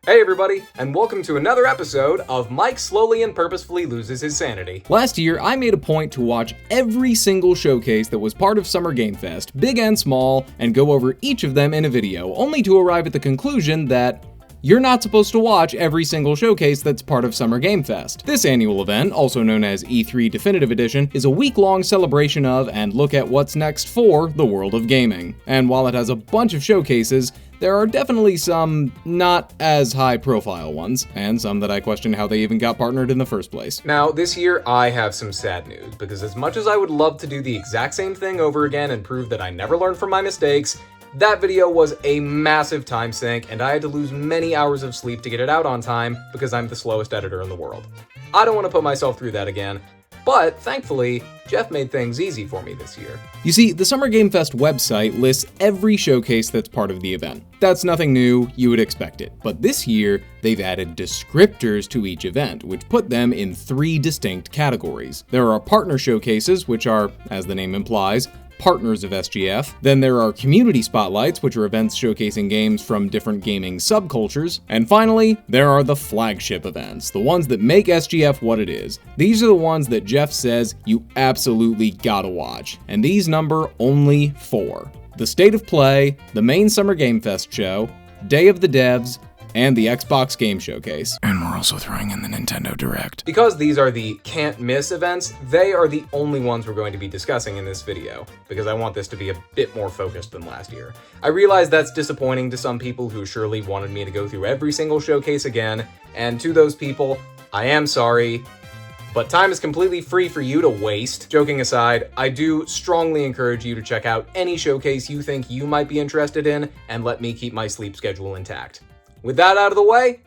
Hey everybody, and welcome to another episode of Mike Slowly and Purposefully Loses His Sanity. Last year, I made a point to watch every single showcase that was part of Summer Game Fest, big and small, and go over each of them in a video, only to arrive at the conclusion that you're not supposed to watch every single showcase that's part of Summer Game Fest. This annual event, also known as E3 Definitive Edition, is a week-long celebration of and look at what's next for the world of gaming. And while it has a bunch of showcases, there are definitely some not as high-profile ones, and some that I question how they even got partnered in the first place. Now, this year I have some sad news, because as much as I would love to do the exact same thing over again and prove that I never learned from my mistakes, that video was a massive time sink, and I had to lose many hours of sleep to get it out on time because I'm the slowest editor in the world. I don't want to put myself through that again, but thankfully, Jeff made things easy for me this year. You see, the Summer Game Fest website lists every showcase that's part of the event. That's nothing new, you would expect it. But this year, they've added descriptors to each event, which put them in 3 distinct categories. There are partner showcases, which are, as the name implies, partners of SGF. Then there are community spotlights, which are events showcasing games from different gaming subcultures. And finally, there are the flagship events, the ones that make SGF what it is. These are the ones that Jeff says you absolutely gotta watch, and these number only 4. The State of Play, the main Summer Game Fest show, Day of the Devs, and the Xbox Game Showcase. And we're also throwing in the Nintendo Direct. Because these are the can't miss events, they are the only ones we're going to be discussing in this video, because I want this to be a bit more focused than last year. I realize that's disappointing to some people who surely wanted me to go through every single showcase again, and to those people, I am sorry, but time is completely free for you to waste. Joking aside, I do strongly encourage you to check out any showcase you think you might be interested in, and let me keep my sleep schedule intact. With that out of the way,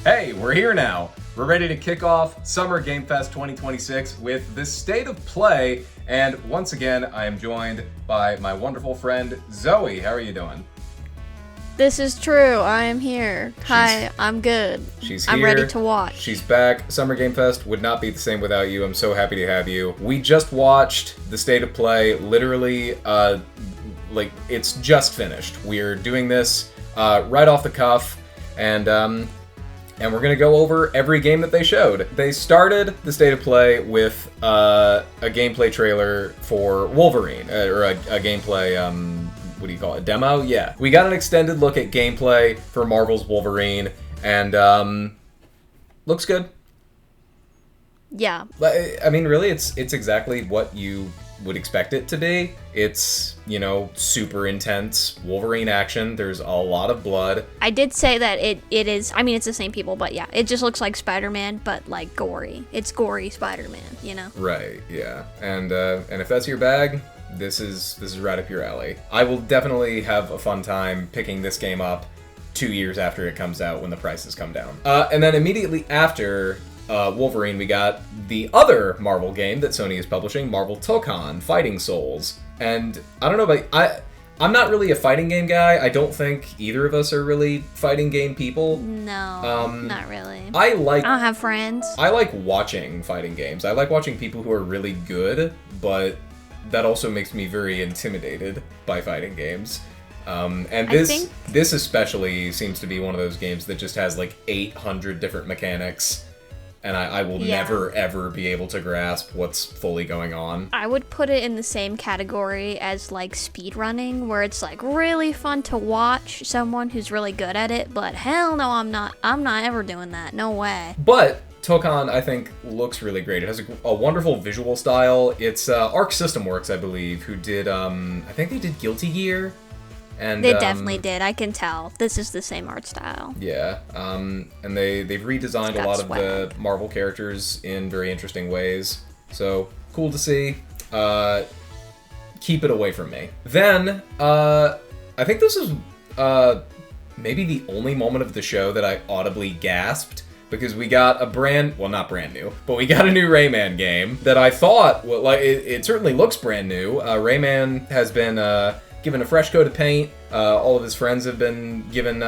hey, we're here now. We're ready to kick off Summer Game Fest 2026 with the State of Play, and once again, I am joined by my wonderful friend, Zoe. How are you doing? This is true. I am here. Hi, I'm good. She's here. I'm ready to watch. She's back. Summer Game Fest would not be the same without you. I'm so happy to have you. We just watched the State of Play, literally, it's just finished. We're doing this right off the cuff, and we're gonna go over every game that they showed. They started the State of Play with a gameplay trailer for Wolverine, or a gameplay, what do you call it, demo? Yeah. We got an extended look at gameplay for Marvel's Wolverine, and looks good. Yeah. I mean, really, it's exactly what you would expect it to be. It's, super intense Wolverine action. There's a lot of blood. I did say that it is, it's the same people, but yeah, it just looks like Spider-Man, but like gory. It's gory Spider-Man, Right, yeah. And if that's your bag, this is right up your alley. I will definitely have a fun time picking this game up 2 years after it comes out when the prices come down. And then immediately after Wolverine, we got the other Marvel game that Sony is publishing, Marvel Tokkan Fighting Souls. And I don't know, but I'm not really a fighting game guy. I don't think either of us are really fighting game people. No, not really. I don't have friends. I like watching fighting games. I like watching people who are really good, but that also makes me very intimidated by fighting games. And this especially seems to be one of those games that just has like 800 different mechanics, and I will never, ever be able to grasp what's fully going on. I would put it in the same category as like speedrunning, where it's like really fun to watch someone who's really good at it, but hell no, I'm not ever doing that. No way. But Tokkan, I think, looks really great. It has a wonderful visual style. It's Arc System Works, I believe, who did, I think they did Guilty Gear. And they definitely did. I can tell. This is the same art style. Yeah. And they've redesigned a lot of the Marvel characters in very interesting ways. So, cool to see. Keep it away from me. Then, I think this is maybe the only moment of the show that I audibly gasped, because we got not brand new, but we got a new Rayman game that I thought, it certainly looks brand new. Rayman has been given a fresh coat of paint. All of his friends have been given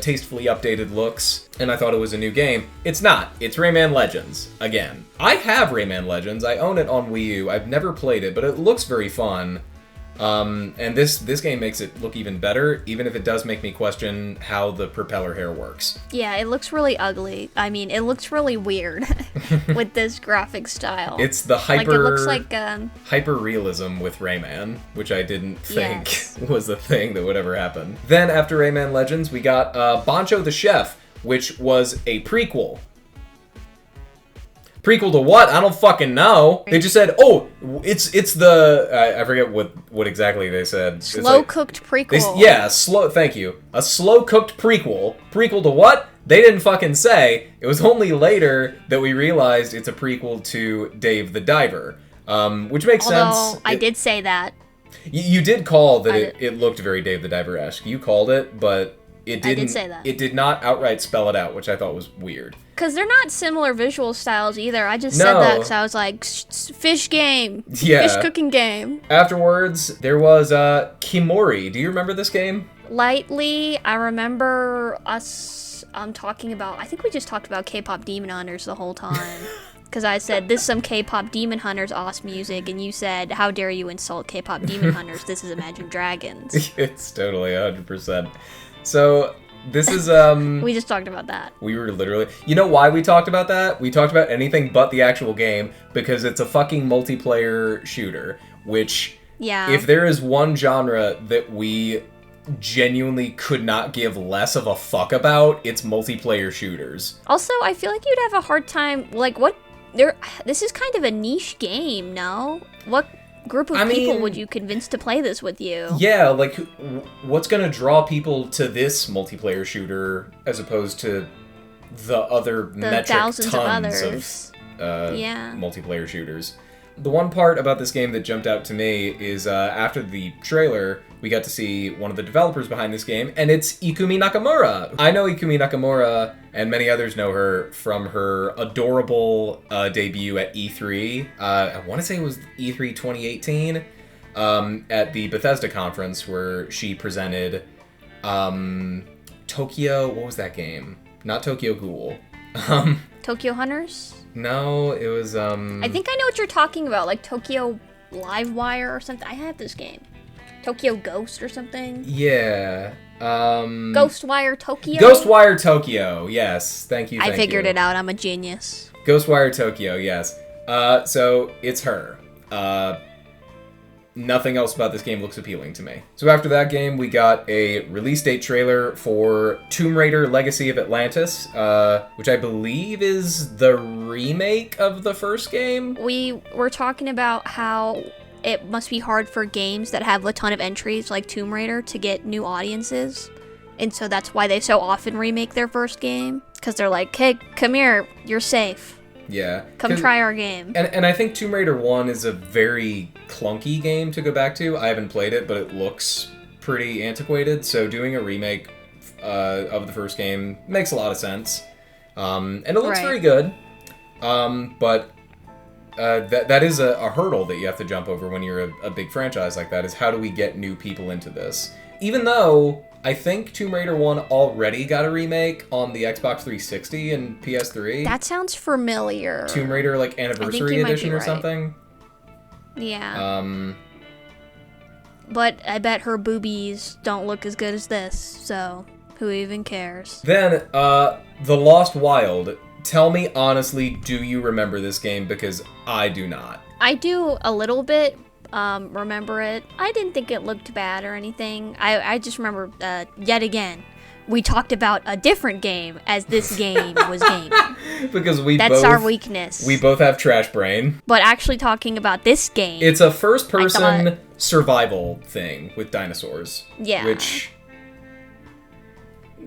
tastefully updated looks, and I thought it was a new game. It's not. It's Rayman Legends, again. I have Rayman Legends. I own it on Wii U. I've never played it, but it looks very fun. And this game makes it look even better, even if it does make me question how the propeller hair works. Yeah, it looks really ugly. I mean, it looks really weird with this graphic style. It's the hyper... Like, it looks like... hyper-realism with Rayman, which I didn't think Yes. was a thing that would ever happen. Then, after Rayman Legends, we got Bancho the Chef, which was a prequel. Prequel to what? I don't fucking know. They just said, oh, it's the... I forget what exactly they said. Slow-cooked prequel. Thank you. A slow-cooked prequel. Prequel to what? They didn't fucking say. It was only later that we realized it's a prequel to Dave the Diver. Which makes sense. I did say that. You did call that it looked very Dave the Diver-esque. You called it, but it didn't. I did say that. It did not outright spell it out, which I thought was weird. Because they're not similar visual styles either. I just said that because I was like, fish game. Yeah. Fish cooking game. Afterwards, there was Kimori. Do you remember this game? Lightly, I remember us talking about... I think we just talked about K-pop Demon Hunters the whole time. Because I said, this is some K-pop Demon Hunters awesome music, and you said, how dare you insult K-pop Demon Hunters? This is Imagine Dragons. It's totally 100%. So... This is, We just talked about that. We were literally... You know why we talked about that? We talked about anything but the actual game, because it's a fucking multiplayer shooter, which... Yeah. If there is one genre that we genuinely could not give less of a fuck about, it's multiplayer shooters. Also, I feel like you'd have a hard time... Like, what... This is kind of a niche game, no? What... group of people would you convince to play this with you? Yeah, like, what's gonna draw people to this multiplayer shooter as opposed to the other metric thousands of tons others. Multiplayer shooters? The one part about this game that jumped out to me is after the trailer, we got to see one of the developers behind this game, and it's Ikumi Nakamura. I know Ikumi Nakamura, and many others know her from her adorable debut at E3. I want to say it was E3 2018, at the Bethesda conference where she presented Tokyo... What was that game? Not Tokyo Ghoul. Tokyo Hunters? No, it was... I think I know what you're talking about, like Tokyo Livewire or something. I have this game. Tokyo Ghost or something? Yeah. Ghostwire Tokyo? Ghostwire Tokyo, yes. Thank you, I figured it out. I'm a genius. Ghostwire Tokyo, yes. So, it's her. Nothing else about this game looks appealing to me. So after that game, we got a release date trailer for Tomb Raider Legacy of Atlantis, which I believe is the remake of the first game. We were talking about how it must be hard for games that have a ton of entries, like Tomb Raider, to get new audiences. And so that's why they so often remake their first game. Because they're like, hey, come here, you're safe. Yeah. Come try our game. And I think Tomb Raider 1 is a very clunky game to go back to. I haven't played it, but it looks pretty antiquated. So doing a remake of the first game makes a lot of sense. And it looks very good. But that is a hurdle that you have to jump over when you're a big franchise like that, is how do we get new people into this? Even though I think Tomb Raider 1 already got a remake on the Xbox 360 and PS3. That sounds familiar. Tomb Raider, like, Anniversary Edition or something? Yeah. But I bet her boobies don't look as good as this, so who even cares? Then, The Lost Wild. Tell me honestly, do you remember this game? Because I do not. I do a little bit. Remember it. I didn't think it looked bad or anything. I just remember, yet again, we talked about a different game as this game was gaming. Because That's our weakness. We both have trash brain. But actually talking about this game... It's a first-person survival thing with dinosaurs. Yeah. Which...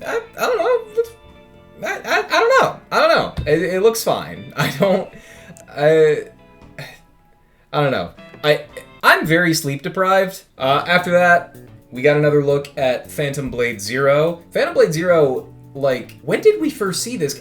I don't know. I don't know. It looks fine. I don't know. I'm very sleep deprived. After that, we got another look at Phantom Blade Zero. Phantom Blade Zero, like, when did we first see this?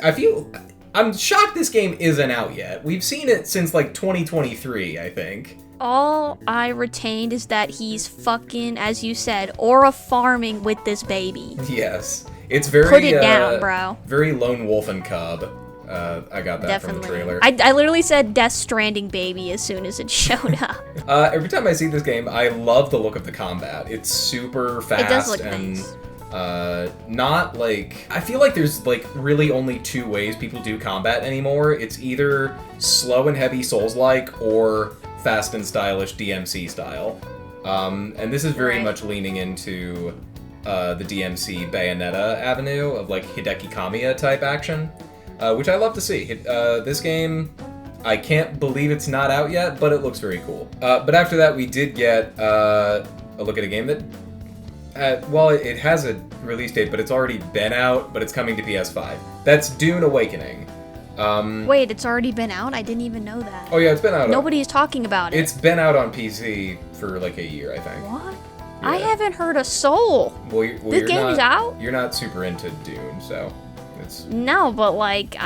I'm shocked this game isn't out yet. We've seen it since, like, 2023, I think. All I retained is that he's fucking, as you said, aura farming with this baby. Yes. It's very... Put it down, bro. Very lone wolf and cub. I got that Definitely. from the trailer. I literally said Death Stranding baby as soon as it showed up. Every time I see this game, I love the look of the combat. It's super fast It does look and nice. not like... I feel like there's like really only two ways people do combat anymore. It's either slow and heavy Souls-like or fast and stylish DMC style. And this is very Right. much leaning into the DMC Bayonetta avenue of like Hideki Kamiya type action, which I love to see. This game, I can't believe it's not out yet, but it looks very cool. But after that, we did get a look at a game that, well, it has a release date, but it's already been out, but it's coming to PS5. That's Dune Awakening. Wait, it's already been out? I didn't even know that. Oh yeah, it's been out. Nobody's talking about it. It's been out on PC for like a year, I think. What? Yeah. I haven't heard a soul. Well, This game is out? You're not super into Dune, so it's... No, but like,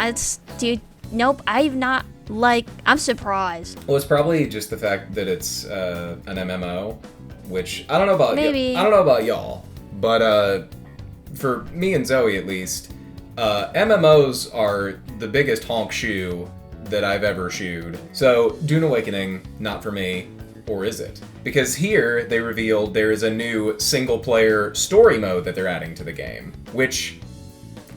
dude, nope, I've not, like, I'm surprised. Well, it's probably just the fact that it's an MMO, which I don't know about. Maybe. I don't know about y'all, but for me and Zoe at least, MMOs are the biggest honk shoe that I've ever shooed. So Dune Awakening, not for me, or is it? Because here they revealed there is a new single-player story mode that they're adding to the game, which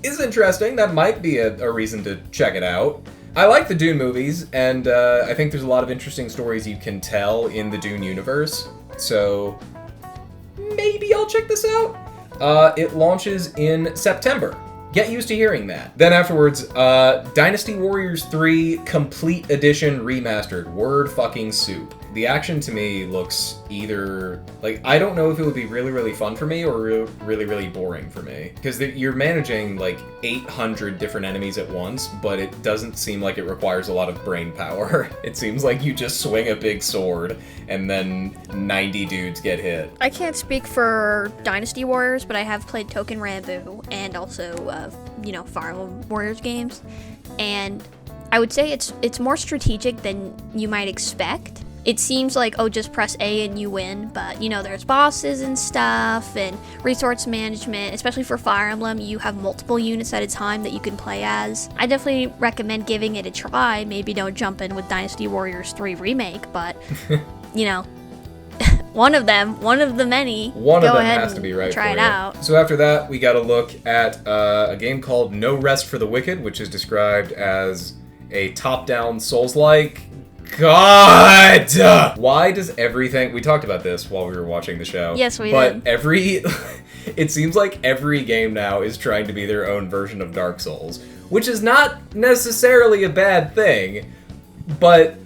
is interesting. That might be a reason to check it out. I like the Dune movies, and I think there's a lot of interesting stories you can tell in the Dune universe, so maybe I'll check this out. It launches in September. Get used to hearing that. Then afterwards, Dynasty Warriors 3 Complete Edition Remastered. Word fucking soup. The action to me looks either, like, I don't know if it would be really, really fun for me or really, really boring for me. Because you're managing, like, 800 different enemies at once, but it doesn't seem like it requires a lot of brain power. It seems like you just swing a big sword and then 90 dudes get hit. I can't speak for Dynasty Warriors, but I have played Token Rambo and also, Fire Emblem Warriors games. And I would say it's more strategic than you might expect. It seems like, oh, just press A and you win, but, there's bosses and stuff, and resource management, especially for Fire Emblem, you have multiple units at a time that you can play as. I definitely recommend giving it a try. Maybe don't jump in with Dynasty Warriors 3 Remake, but, one of the many, One go of them ahead has to be and right try for it you. out. So after that, we got to look at a game called No Rest for the Wicked, which is described as a top-down Souls-like. God! Why does everything... We talked about this while we were watching the show. Yes, we did. But did. it seems like every game now is trying to be their own version of Dark Souls, which is not necessarily a bad thing, but...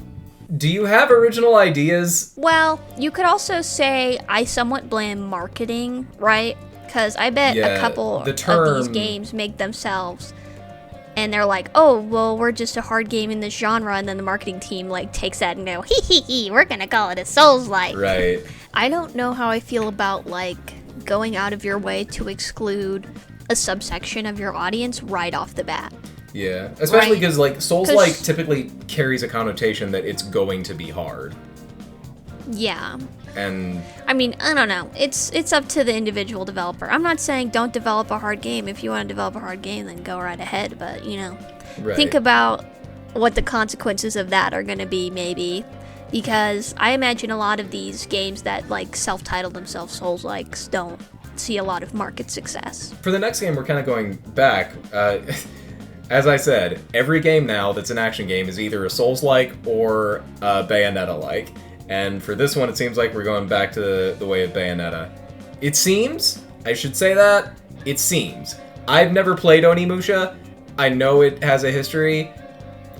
Do you have original ideas? Well, you could also say I somewhat blame marketing, right? Because I bet a couple of these games make themselves, and they're like, oh, well, we're just a hard game in this genre, and then the marketing team, like, takes that and go, hee, we're gonna call it a Souls-like. Right. I don't know how I feel about, like, going out of your way to exclude a subsection of your audience right off the bat. Yeah, especially because, Right. like, Souls-like typically carries a connotation that it's going to be hard. Yeah. And... I mean, I don't know. It's up to the individual developer. I'm not saying don't develop a hard game. If you want to develop a hard game, then go right ahead. But, Right. think about what the consequences of that are going to be, maybe. Because I imagine a lot of these games that, like, self-title themselves Souls-likes don't see a lot of market success. For the next game, we're kind of going back. As I said, every game now that's an action game is either a Souls-like or a Bayonetta-like. And for this one, it seems like we're going back to the way of Bayonetta. It seems, I should say that, it seems. I've never played Onimusha. I know it has a history.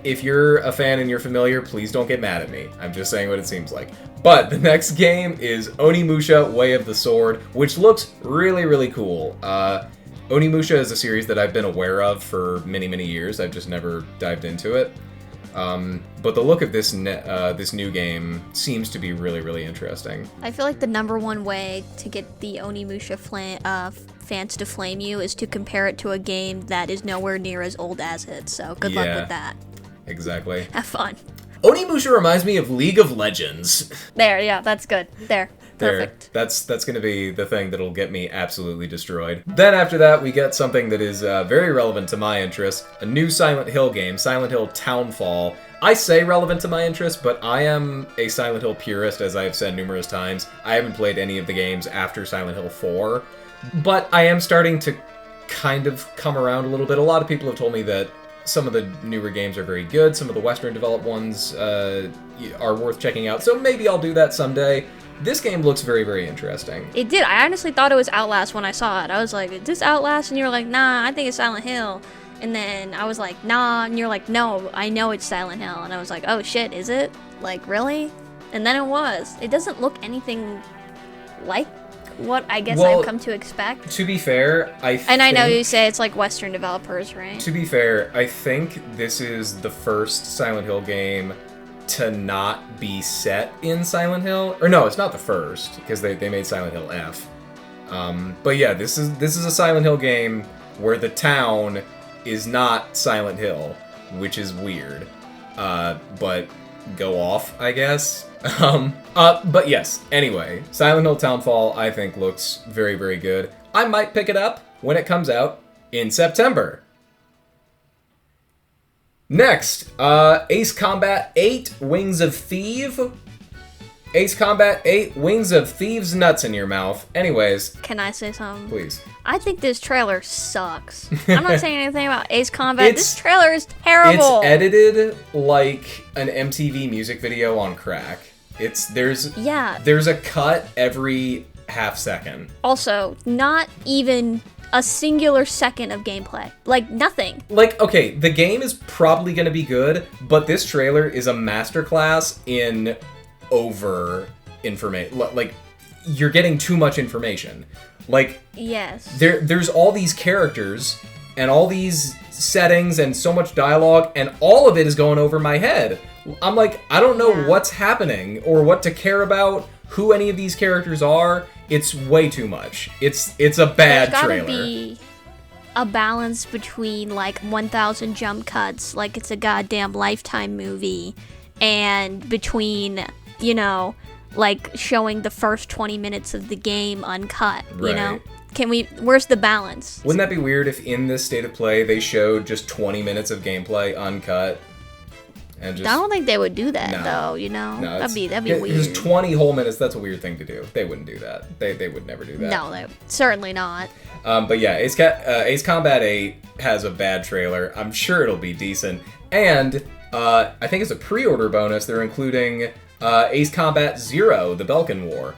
If you're a fan and you're familiar, please don't get mad at me. I'm just saying what it seems like. But the next game is Onimusha Way of the Sword, which looks really, really cool. Onimusha is a series that I've been aware of for many, many years. I've just never dived into it. But the look of this new game seems to be really, really interesting. I feel like the number one way to get the Onimusha fans to flame you is to compare it to a game that is nowhere near as old as it. So good luck with that. Exactly. Have fun. Onimusha reminds me of League of Legends. There, yeah, that's good. There. Perfect. That's going to be the thing that'll get me absolutely destroyed. Then after that, we get something that is very relevant to my interests. A new Silent Hill game, Silent Hill Townfall. I say relevant to my interests, but I am a Silent Hill purist, as I have said numerous times. I haven't played any of the games after Silent Hill 4, but I am starting to kind of come around a little bit. A lot of people have told me that some of the newer games are very good. Some of the Western developed ones are worth checking out. So maybe I'll do that someday. This game looks very, very interesting. It did. I honestly thought it was Outlast when I saw it. I was like, is this Outlast? And you were like, nah, I think it's Silent Hill. And then I was like, nah. And you're like, no, I know it's Silent Hill. And I was like, oh shit, is it? Like, really? And then it was. It doesn't look anything like what I guess I've come to expect. To be fair, I know you say it's like Western developers, right? To be fair, I think this is the first Silent Hill game to not be set in Silent Hill. Or no, it's not the first, because they made Silent Hill F. But yeah, this is a Silent Hill game where the town is not Silent Hill, which is weird. But go off, I guess. But yes, anyway, Silent Hill Townfall, I think, looks very, very good. I might pick it up when it comes out in September. Next, Ace Combat 8, Wings of Thief. Ace Combat 8, Wings of Thieves Nuts in Your Mouth. Anyways. Can I say something? Please. I think this trailer sucks. I'm not saying anything about Ace Combat. This trailer is terrible. It's edited like an MTV music video on crack. There's a cut every half second. Also, not even a singular second of gameplay. Like, nothing. Like, okay, the game is probably going to be good, but this trailer is a masterclass in over information. Like, you're getting too much information. Like, yes, there's all these characters and all these settings and so much dialogue, and all of it is going over my head. I'm like, I don't know what's happening or what to care about, who any of these characters are. It's way too much. It's a bad trailer. There's gotta be a balance between, like, 1,000 jump cuts, like it's a goddamn Lifetime movie, and between, you know, like, showing the first 20 minutes of the game uncut, you know? Where's the balance? Wouldn't that be weird if in this state of play they showed just 20 minutes of gameplay uncut? And just, I don't think they would do that, though, you know? No, that'd be weird. Just 20 whole minutes, that's a weird thing to do. They wouldn't do that. They would never do that. No, certainly not. But yeah, Ace Combat 8 has a bad trailer. I'm sure it'll be decent. And I think as a pre-order bonus, they're including Ace Combat 0, the Belkin War,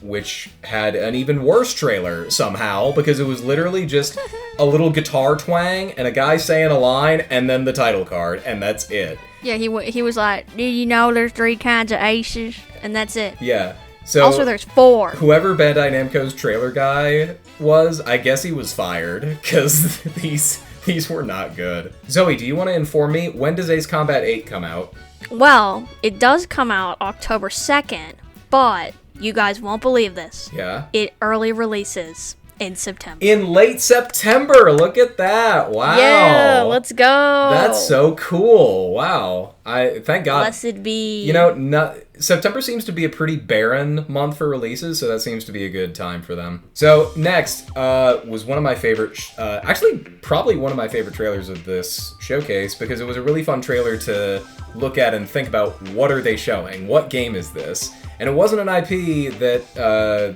which had an even worse trailer somehow, because it was literally just a little guitar twang and a guy saying a line and then the title card, and that's it. Yeah, he was like, "Do you know there's 3 kinds of aces?" And that's it. Yeah. So also, there's 4. Whoever Bandai Namco's trailer guy was, I guess he was fired, because these were not good. Zoe, do you want to inform me, when does Ace Combat 8 come out? Well, it does come out October 2nd, but you guys won't believe this. Yeah? It early releases in September. In late September! Look at that! Wow! Yeah, let's go! That's so cool! Wow. Thank God. Blessed be. You know, September seems to be a pretty barren month for releases, so that seems to be a good time for them. So, next was one of my favorite, actually, probably one of my favorite trailers of this showcase, because it was a really fun trailer to look at and think about, what are they showing? What game is this? And it wasn't an IP that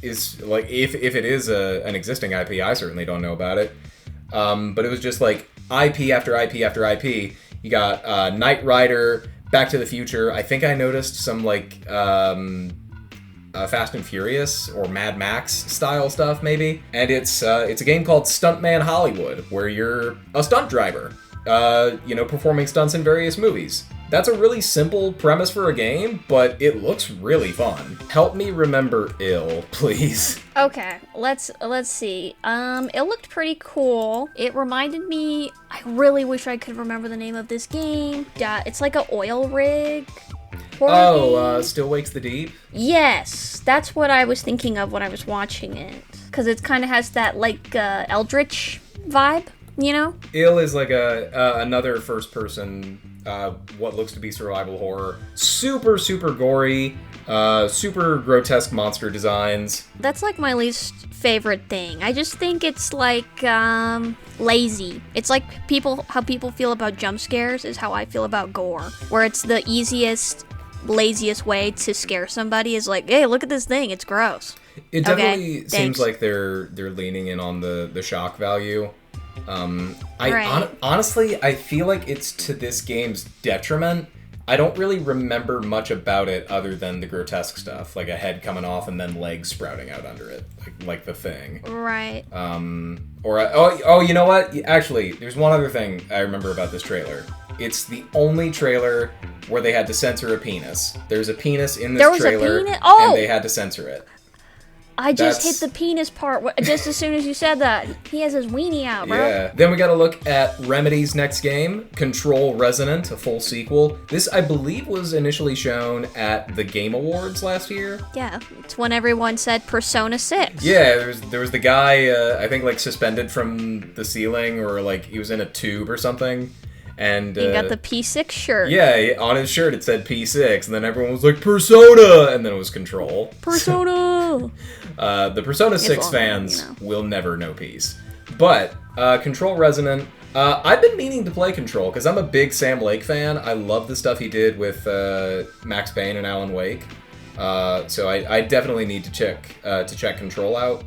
is, like, if it is an existing IP, I certainly don't know about it. But it was just, like, IP after IP after IP. You got Knight Rider, Back to the Future. I think I noticed some, like, Fast and Furious or Mad Max style stuff, maybe. And it's a game called Stuntman Hollywood, where you're a stunt driver, performing stunts in various movies. That's a really simple premise for a game, but it looks really fun. Help me remember Ill, please. Okay, let's see. It looked pretty cool. It reminded me, I really wish I could remember the name of this game. It's like an oil rig. Still Wakes the Deep? Yes, that's what I was thinking of when I was watching it. Because it kind of has that, like, Eldritch vibe, you know? Ill is like another first-person, what looks to be survival horror. Super, super gory. Super grotesque monster designs. That's like my least favorite thing. I just think it's like lazy. It's like how people feel about jump scares is how I feel about gore, where it's the easiest, laziest way to scare somebody is like, hey, look at this thing, it's gross. It definitely seems like they're leaning in on the shock value. Honestly, I feel like it's to this game's detriment. I don't really remember much about it other than the grotesque stuff, like a head coming off and then legs sprouting out under it, like the Thing. Right. You know what? Actually, there's one other thing I remember about this trailer. It's the only trailer where they had to censor a penis. There's a penis in this trailer, and they had to censor it. I just hit the penis part just as soon as you said that. He has his weenie out, bro. Yeah. Then we gotta look at Remedy's next game, Control Resonant, a full sequel. This, I believe, was initially shown at the Game Awards last year. Yeah, it's when everyone said Persona 6. Yeah, there was the guy, I think, like, suspended from the ceiling, or, like, he was in a tube or something. And he got the P6 shirt. Yeah, on his shirt it said P6, and then everyone was like, Persona! And then it was Control. Persona! The Persona 6 fans will never know peace. But, Control Resonant, I've been meaning to play Control, because I'm a big Sam Lake fan. I love the stuff he did with Max Payne and Alan Wake. So I definitely need to check Control out.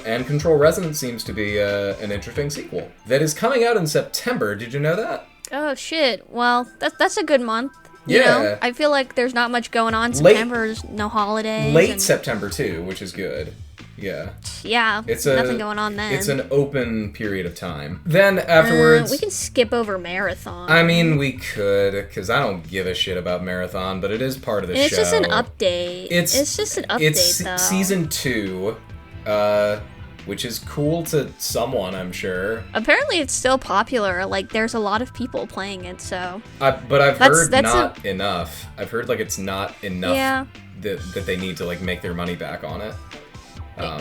And Control Resonant seems to be an interesting sequel that is coming out in September. Did you know that? Oh shit! Well, that's a good month. You know? I feel like there's not much going on. September's no holidays. Late September too, which is good. Yeah. Yeah. It's nothing going on then. It's an open period of time. Then afterwards, we can skip over Marathon. I mean, we could, because I don't give a shit about Marathon, but it is part of the show. It's just an update. It's just an update, though. Season 2. Which is cool to someone, I'm sure. Apparently it's still popular. Like, there's a lot of people playing it, so... But I've heard not enough. I've heard, like, it's not enough that they need to, like, make their money back on it.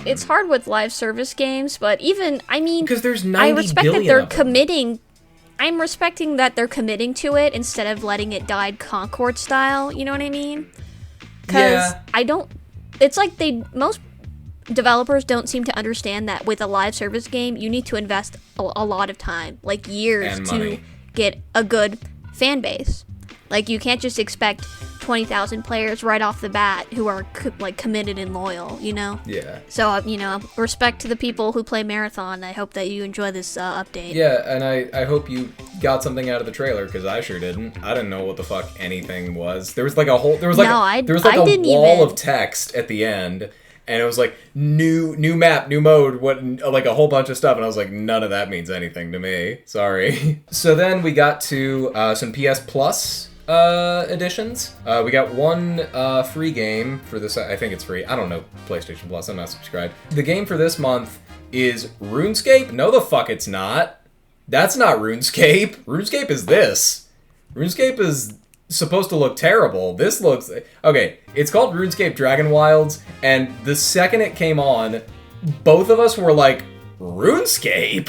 It's hard with live service games, but even, I mean... Because there's 90 billion I'm respecting that they're committing to it instead of letting it die Concord style, you know what I mean? Because it's like most developers don't seem to understand that with a live service game, you need to invest a lot of time, like years, to get a good fan base. Like, you can't just expect 20,000 players right off the bat who are committed and loyal, you know? Yeah. So, respect to the people who play Marathon. I hope that you enjoy this update. Yeah, and I hope you got something out of the trailer, because I sure didn't. I didn't know what the fuck anything was. There was like a whole wall of text at the end. And it was like, new map, new mode, like a whole bunch of stuff. And I was like, none of that means anything to me. Sorry. So then we got to some PS Plus editions. We got one free game for this. I think it's free. I don't know PlayStation Plus. I'm not subscribed. The game for this month is RuneScape. No, the fuck it's not. That's not RuneScape. RuneScape is this. RuneScape is supposed to look terrible. This looks... Okay, it's called RuneScape Dragon Wilds, and the second it came on, both of us were like, RuneScape?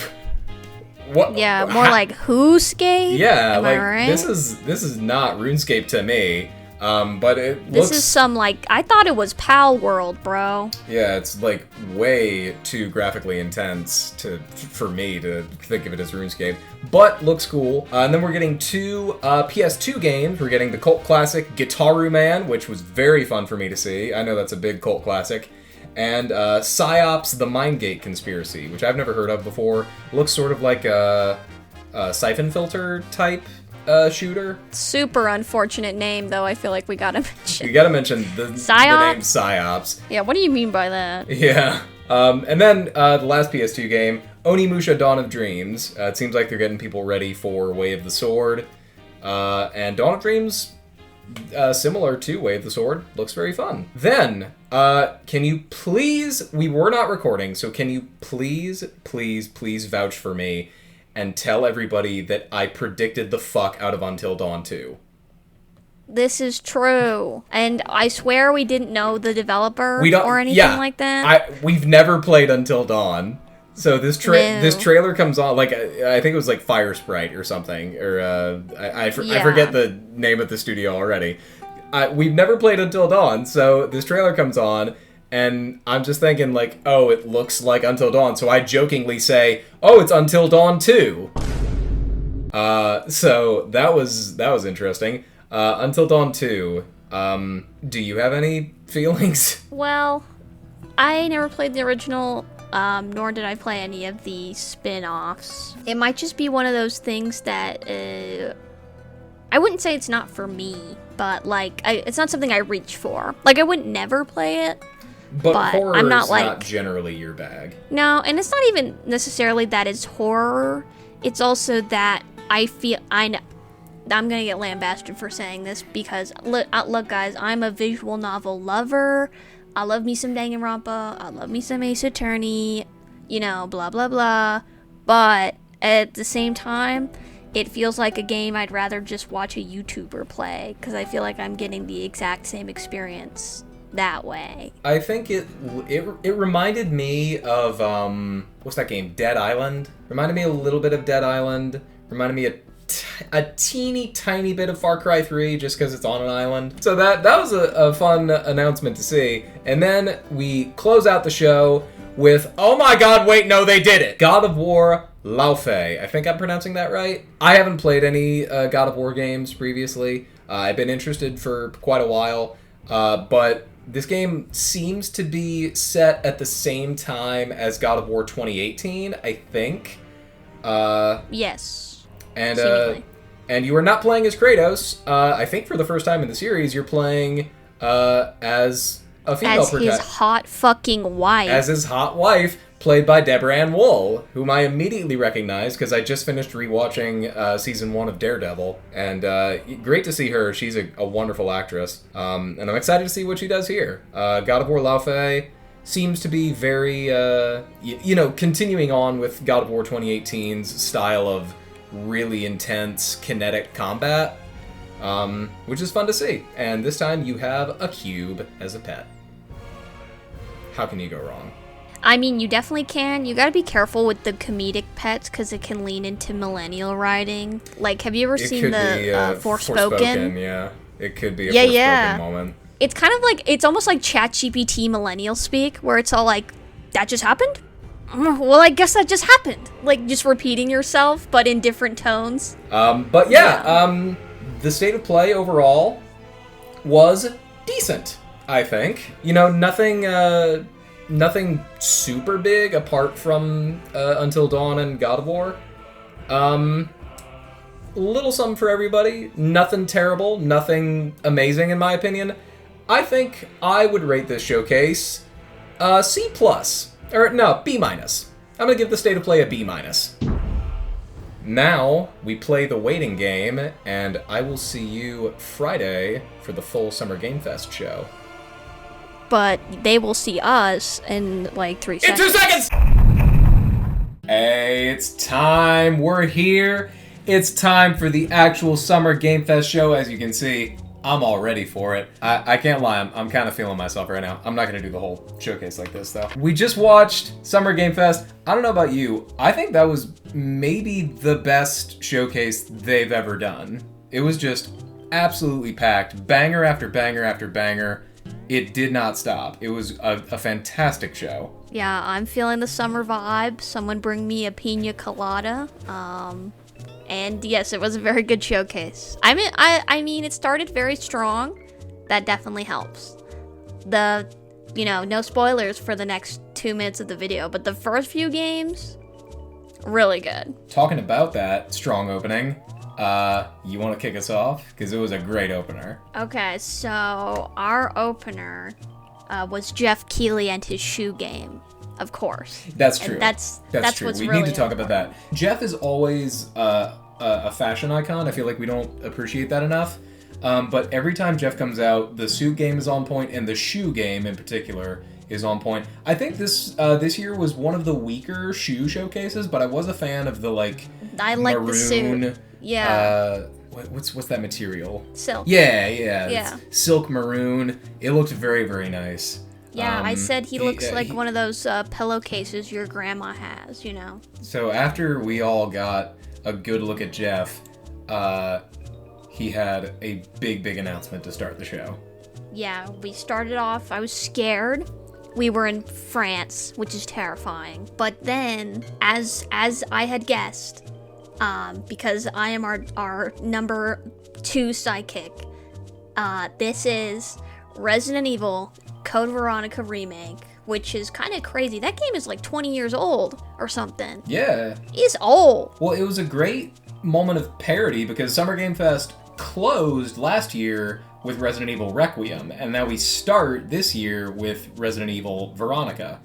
What? Yeah, more like Whoscape? Yeah, Am like, I right? this is not RuneScape to me. But this is some, like, I thought it was Pal World, bro. Yeah, it's, like, way too graphically intense for me to think of it as RuneScape. But looks cool. And then we're getting two PS2 games. We're getting the cult classic Gitaru Man, which was very fun for me to see. I know that's a big cult classic. And PsyOps The Mindgate Conspiracy, which I've never heard of before. Looks sort of like a Siphon Filter type shooter. Super unfortunate name, though. I feel like we gotta mention. You gotta mention the name PsyOps. Yeah, what do you mean by that? Yeah. And then the last PS2 game, Onimusha Dawn of Dreams. It seems like they're getting people ready for Way of the Sword. And Dawn of Dreams, similar to Way of the Sword, looks very fun. Then, can you please, we were not recording, so can you please vouch for me and tell everybody that I predicted the fuck out of Until Dawn 2. This is true. And I swear we didn't know the developer or anything like that. We've never played Until Dawn. So this trailer comes on, like, I think it was like Fire Sprite or something, or I forget the name of the studio already. we've never played Until Dawn, so this trailer comes on, and I'm just thinking, like, oh, it looks like Until Dawn, so I jokingly say, oh, it's Until Dawn 2. So that was interesting. Until Dawn 2, do you have any feelings? Well, I never played the original, nor did I play any of the spin-offs. It might just be one of those things that, I wouldn't say it's not for me, but, like, it's not something I reach for. Like, I wouldn't never play it. But horror I'm not, is like, not generally your bag. No, and it's not even necessarily that it's horror. It's also that I'm gonna get lambasted for saying this because, look, guys, I'm a visual novel lover. I love me some Danganronpa. I love me some Ace Attorney. You know, blah, blah, blah. But at the same time, it feels like a game I'd rather just watch a YouTuber play because I feel like I'm getting the exact same experience that way. I think it reminded me of what's that game? Dead Island. Reminded me a little bit of Dead Island. Reminded me a teeny tiny bit of Far Cry 3 just because it's on an island. So that was a fun announcement to see. And then we close out the show with, oh my god, wait, no, they did it! God of War Laufey. I think I'm pronouncing that right. I haven't played any God of War games previously. I've been interested for quite a while, but this game seems to be set at the same time as God of War 2018, I think. Yes. And you are not playing as Kratos. I think for the first time in the series, you're playing as a female protagonist. As his hot fucking wife. As his hot wife, played by Deborah Ann Woll, whom I immediately recognized because I just finished rewatching season 1 of Daredevil, and great to see her. She's a wonderful actress, and I'm excited to see what she does here. God of War Laufey seems to be very, continuing on with God of War 2018's style of really intense kinetic combat, which is fun to see. And this time you have a cube as a pet. How can you go wrong? I mean, you definitely can. You gotta be careful with the comedic pets because it can lean into millennial writing. Like, have you ever seen the Forspoken? Yeah, it could be a Forspoken moment. It's kind of like, it's almost like ChatGPT millennial speak, where it's all like, that just happened? Well, I guess that just happened. Like, just repeating yourself, but in different tones. The state of play overall was decent, I think. You know, nothing super big apart from Until Dawn and God of War. Little something for everybody. Nothing terrible. Nothing amazing, in my opinion. I think I would rate this showcase C+. Or, no, B-. I'm gonna give the state of play a B-. Now, we play the waiting game, and I will see you Friday for the full Summer Game Fest show. But they will see us in, like, 3 seconds. In 2 seconds! Hey, it's time. We're here. It's time for the actual Summer Game Fest show. As you can see, I'm all ready for it. I can't lie, I'm kind of feeling myself right now. I'm not going to do the whole showcase like this, though. We just watched Summer Game Fest. I don't know about you. I think that was maybe the best showcase they've ever done. It was just absolutely packed. Banger after banger after banger. It did not stop. It was a fantastic show. Yeah, I'm feeling the summer vibe. Someone bring me a pina colada. And yes, it was a very good showcase. I mean, it started very strong. That definitely helps. No spoilers for the next 2 minutes of the video, but the first few games, really good. Talking about that strong opening, you want to kick us off? Because it was a great opener. Okay, so our opener was Jeff Keighley and his shoe game, of course. That's true. And that's true. What's we really need to talk about that. Jeff is always a fashion icon. I feel like we don't appreciate that enough. But every time Jeff comes out, the suit game is on point, and the shoe game in particular is on point. I think this year was one of the weaker shoe showcases, but I was a fan of the I like maroon, the suit. Yeah. What's that material? Silk. Yeah. Silk maroon. It looked very, very nice. Yeah, I said he looks like one of those pillowcases your grandma has, you know. So after we all got a good look at Jeff, he had a big announcement to start the show. Yeah, we started off, I was scared. We were in France, which is terrifying. But then, as I had guessed, because I am our number 2 sidekick, this is Resident Evil Code Veronica Remake, which is kind of crazy. That game is like 20 years old or something. Yeah. It's old. Well, it was a great moment of parody because Summer Game Fest closed last year with Resident Evil Requiem, and now we start this year with Resident Evil Veronica.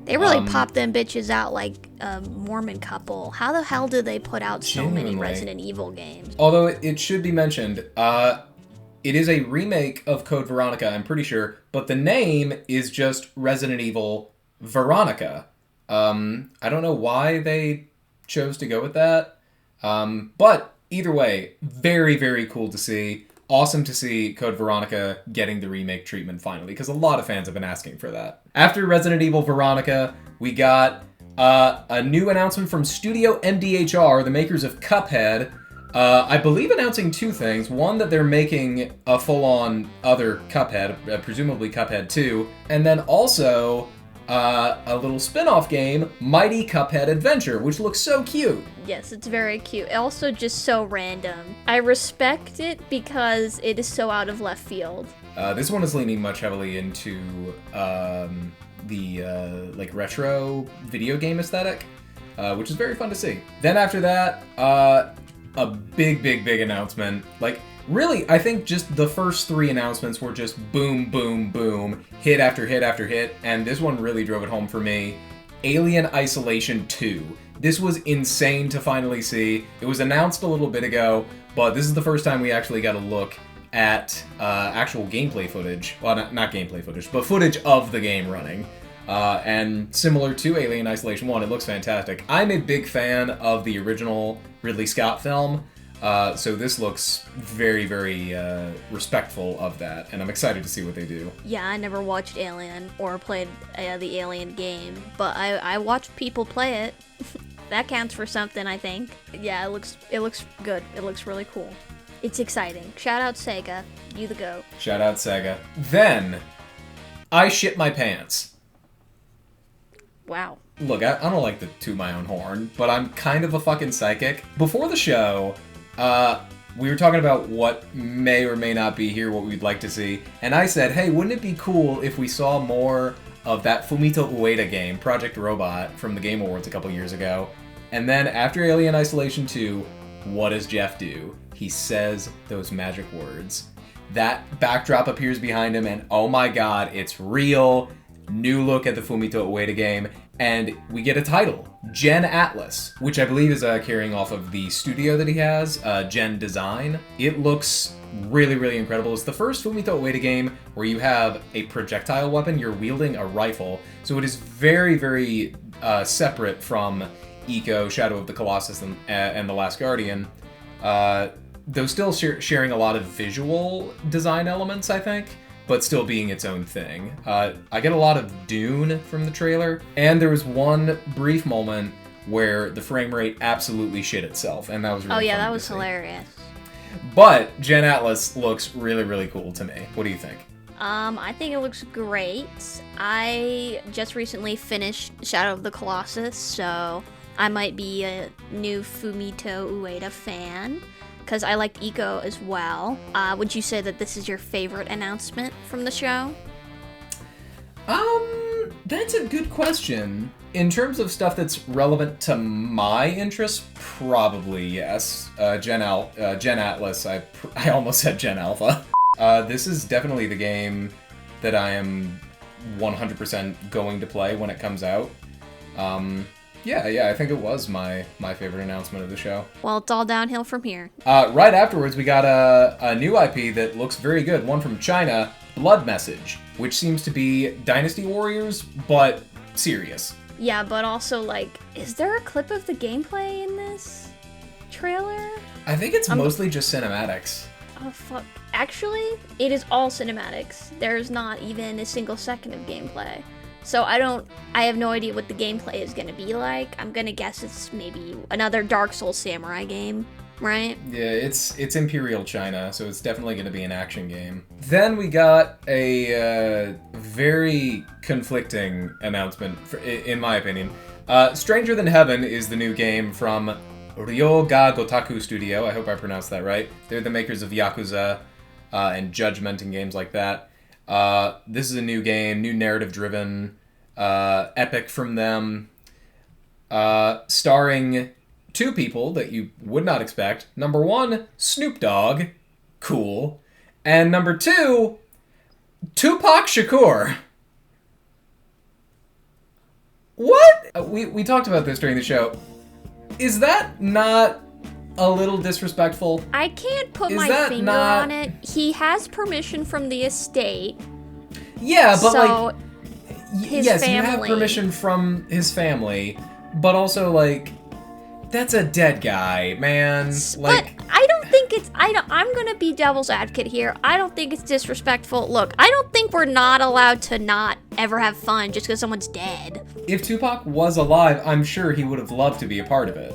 They really popped them bitches out like a Mormon couple. How the hell did they put out so many Resident Evil games? Although it should be mentioned, it is a remake of Code Veronica, I'm pretty sure, but the name is just Resident Evil Veronica. I don't know why they chose to go with that, but either way, very cool to see. Awesome to see Code Veronica getting the remake treatment finally, because a lot of fans have been asking for that. After Resident Evil Veronica, we got a new announcement from Studio MDHR, the makers of Cuphead, I believe announcing 2 things. One, that they're making a full-on other Cuphead, presumably Cuphead 2, and then also a little spin-off game, Mighty Cuphead Adventure, which looks so cute. Yes, it's very cute. Also just so random. I respect it because it is so out of left field. This one is leaning much heavily into the like retro video game aesthetic, which is very fun to see. Then after that, a big announcement. Like, really, I think just the first 3 announcements were just boom, hit after hit after hit, and this one really drove it home for me. Alien Isolation 2. This was insane to finally see. It was announced a little bit ago, but this is the first time we actually got a look at actual gameplay footage. Well, not gameplay footage, but footage of the game running. And similar to Alien Isolation 1, it looks fantastic. I'm a big fan of the original Ridley Scott film, so this looks very respectful of that, and I'm excited to see what they do. Yeah, I never watched Alien or played the Alien game, but I watched people play it. That counts for something, I think. Yeah, it looks good. It looks really cool. It's exciting. Shout out Sega. You the GOAT. Shout out Sega. Then, I shit my pants. Wow. Look, I don't like to toot my own horn, but I'm kind of a fucking psychic. Before the show, we were talking about what may or may not be here, what we'd like to see, and I said, hey, wouldn't it be cool if we saw more of that Fumito Ueda game, Project Robot, from the Game Awards a couple years ago? And then after Alien Isolation 2, what does Jeff do? He says those magic words. That backdrop appears behind him, and oh my god, it's real. New look at the Fumito Ueda game, and we get a title, Gen Atlas, which I believe is carrying off of the studio that he has, Gen Design. It looks really incredible. It's the first Fumito Ueda game where you have a projectile weapon, you're wielding a rifle, so it is very separate from Ico, Shadow of the Colossus, and The Last Guardian, though still sharing a lot of visual design elements, I think, but still being its own thing. I get a lot of Dune from the trailer, and there was one brief moment where the frame rate absolutely shit itself, and that was really Oh yeah, fun that to was see. hilarious. But Gen Atlas looks really cool to me. What do you think? I think it looks great. I just recently finished Shadow of the Colossus, so I might be a new Fumito Ueda fan, because I liked Ico as well. Would you say that this is your favorite announcement from the show? That's a good question. In terms of stuff that's relevant to my interests, probably yes. Gen Atlas, I almost said Gen Alpha. This is definitely the game that I am 100% going to play when it comes out. Yeah, I think it was my favorite announcement of the show. Well, it's all downhill from here. Right afterwards, we got a new IP that looks very good, one from China, Blood Message, which seems to be Dynasty Warriors, but serious. Yeah, but also, like, is there a clip of the gameplay in this trailer? I think it's mostly just cinematics. Oh, fuck. Actually, it is all cinematics. There's not even a single second of gameplay. So I have no idea what the gameplay is going to be like. I'm going to guess it's maybe another Dark Souls Samurai game. right? Yeah, it's Imperial China, so it's definitely going to be an action game. Then we got a very conflicting announcement, in my opinion. Stranger Than Heaven is the new game from Ryoga Gotaku Studio. I hope I pronounced that right. They're the makers of Yakuza and Judgment and games like that. This is a new game, new narrative-driven epic from them, starring two people that you would not expect. Number one, Snoop Dogg. Cool. And number two, Tupac Shakur. What? We talked about this during the show. Is that not a little disrespectful? I can't put my finger on it. He has permission from the estate. Yeah, but so his yes, family. You have permission from his family, but also like that's a dead guy, man. Like, but I don't think it's. I'm gonna be devil's advocate here. I don't think it's disrespectful. Look, I don't think we're not allowed to not ever have fun just because someone's dead. If Tupac was alive, I'm sure he would have loved to be a part of it.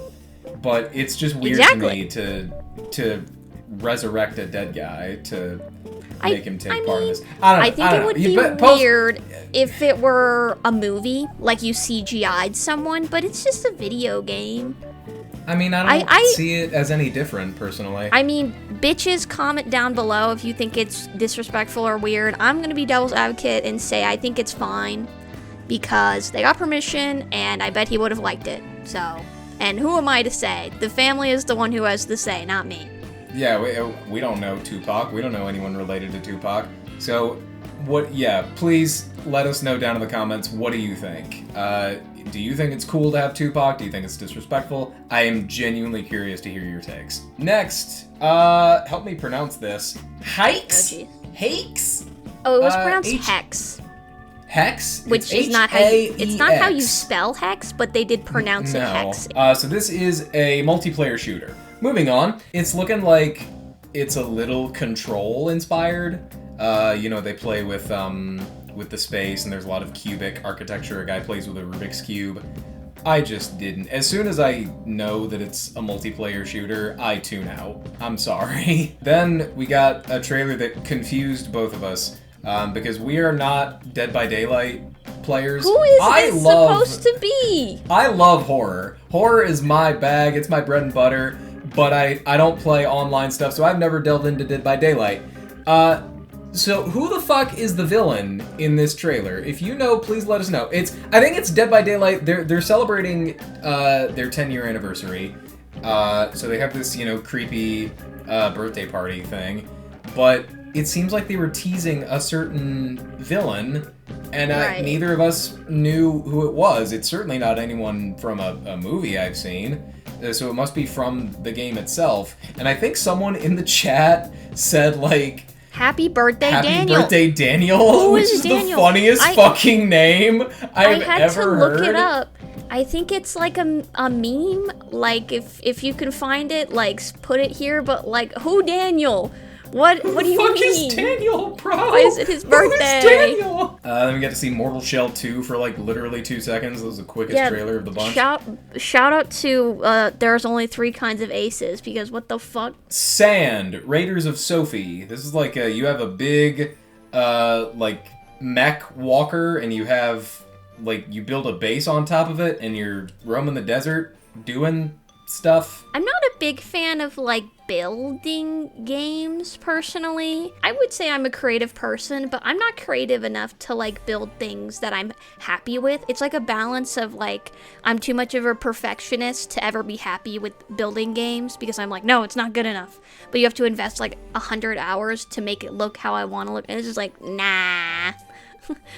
But it's just weird to me to resurrect a dead guy to make him take part in this. I think it would be weird if it were a movie, like you CGI'd someone, but it's just a video game. I mean, I don't see it as any different, personally. I mean, bitches, comment down below if you think it's disrespectful or weird. I'm going to be devil's advocate and say I think it's fine because they got permission, and I bet he would have liked it. So, and who am I to say? The family is the one who has the say, not me. Yeah, we don't know Tupac. We don't know anyone related to Tupac. So, please let us know down in the comments, what do you think? Do you think it's cool to have Tupac? Do you think it's disrespectful? I am genuinely curious to hear your takes. Next, help me pronounce this. Hikes? Oh, Hakes? Oh, it was pronounced Hex. Hex? Which is not how you spell Hex, but they did pronounce it Hex. So this is a multiplayer shooter. Moving on, it's looking like it's a little Control inspired. They play with the space, and there's a lot of cubic architecture. A guy plays with a Rubik's Cube. I just didn't. As soon as I know that it's a multiplayer shooter, I tune out. I'm sorry. Then we got a trailer that confused both of us, because we are not Dead by Daylight players. Who is this supposed to be? I love horror. Horror is my bag. It's my bread and butter. But I don't play online stuff, so I've never delved into Dead by Daylight. So who the fuck is the villain in this trailer? If you know, please let us know. I think it's Dead by Daylight. They're celebrating their 10-year anniversary. So they have this, creepy birthday party thing. But it seems like they were teasing a certain villain, and neither of us knew who it was. It's certainly not anyone from a movie I've seen. So it must be from the game itself. And I think someone in the chat said, like, Happy birthday, Daniel. Happy birthday, Daniel, which is Daniel? The funniest fucking name I've ever heard. I had to look it up. I think it's like a meme. Like, if you can find it, like, put it here. But, like, who Daniel? What do you mean? Who the fuck is Daniel, bro? Why is it his birthday? Who is Daniel? Then we get to see Mortal Shell 2 for, like, literally 2 seconds. That was the quickest trailer of the bunch. Shout out to there's only 3 kinds of aces, because what the fuck? Sand, Raiders of Sophie. This is like you have a big, mech walker, and you have, you build a base on top of it, and you're roaming the desert doing stuff. I'm not a big fan of, building games, personally. I would say I'm a creative person, but I'm not creative enough to, build things that I'm happy with. It's like a balance of, I'm too much of a perfectionist to ever be happy with building games, because I'm like, no, it's not good enough. But you have to invest, 100 hours to make it look how I want to look, and it's just like, nah.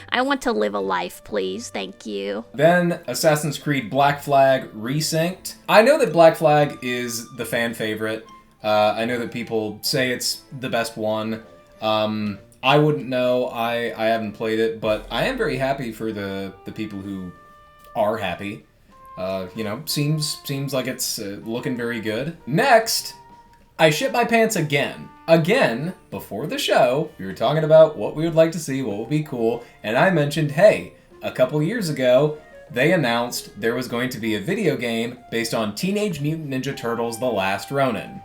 I want to live a life, please. Thank you. Then Assassin's Creed Black Flag Resynced. I know that Black Flag is the fan favorite. I know that people say it's the best one. I wouldn't know. I haven't played it, but I am very happy for the people who are happy. Seems like it's looking very good. Next, I shit my pants again. Again, before the show, we were talking about what we would like to see, what would be cool, and I mentioned, hey, a couple years ago, they announced there was going to be a video game based on Teenage Mutant Ninja Turtles: The Last Ronin.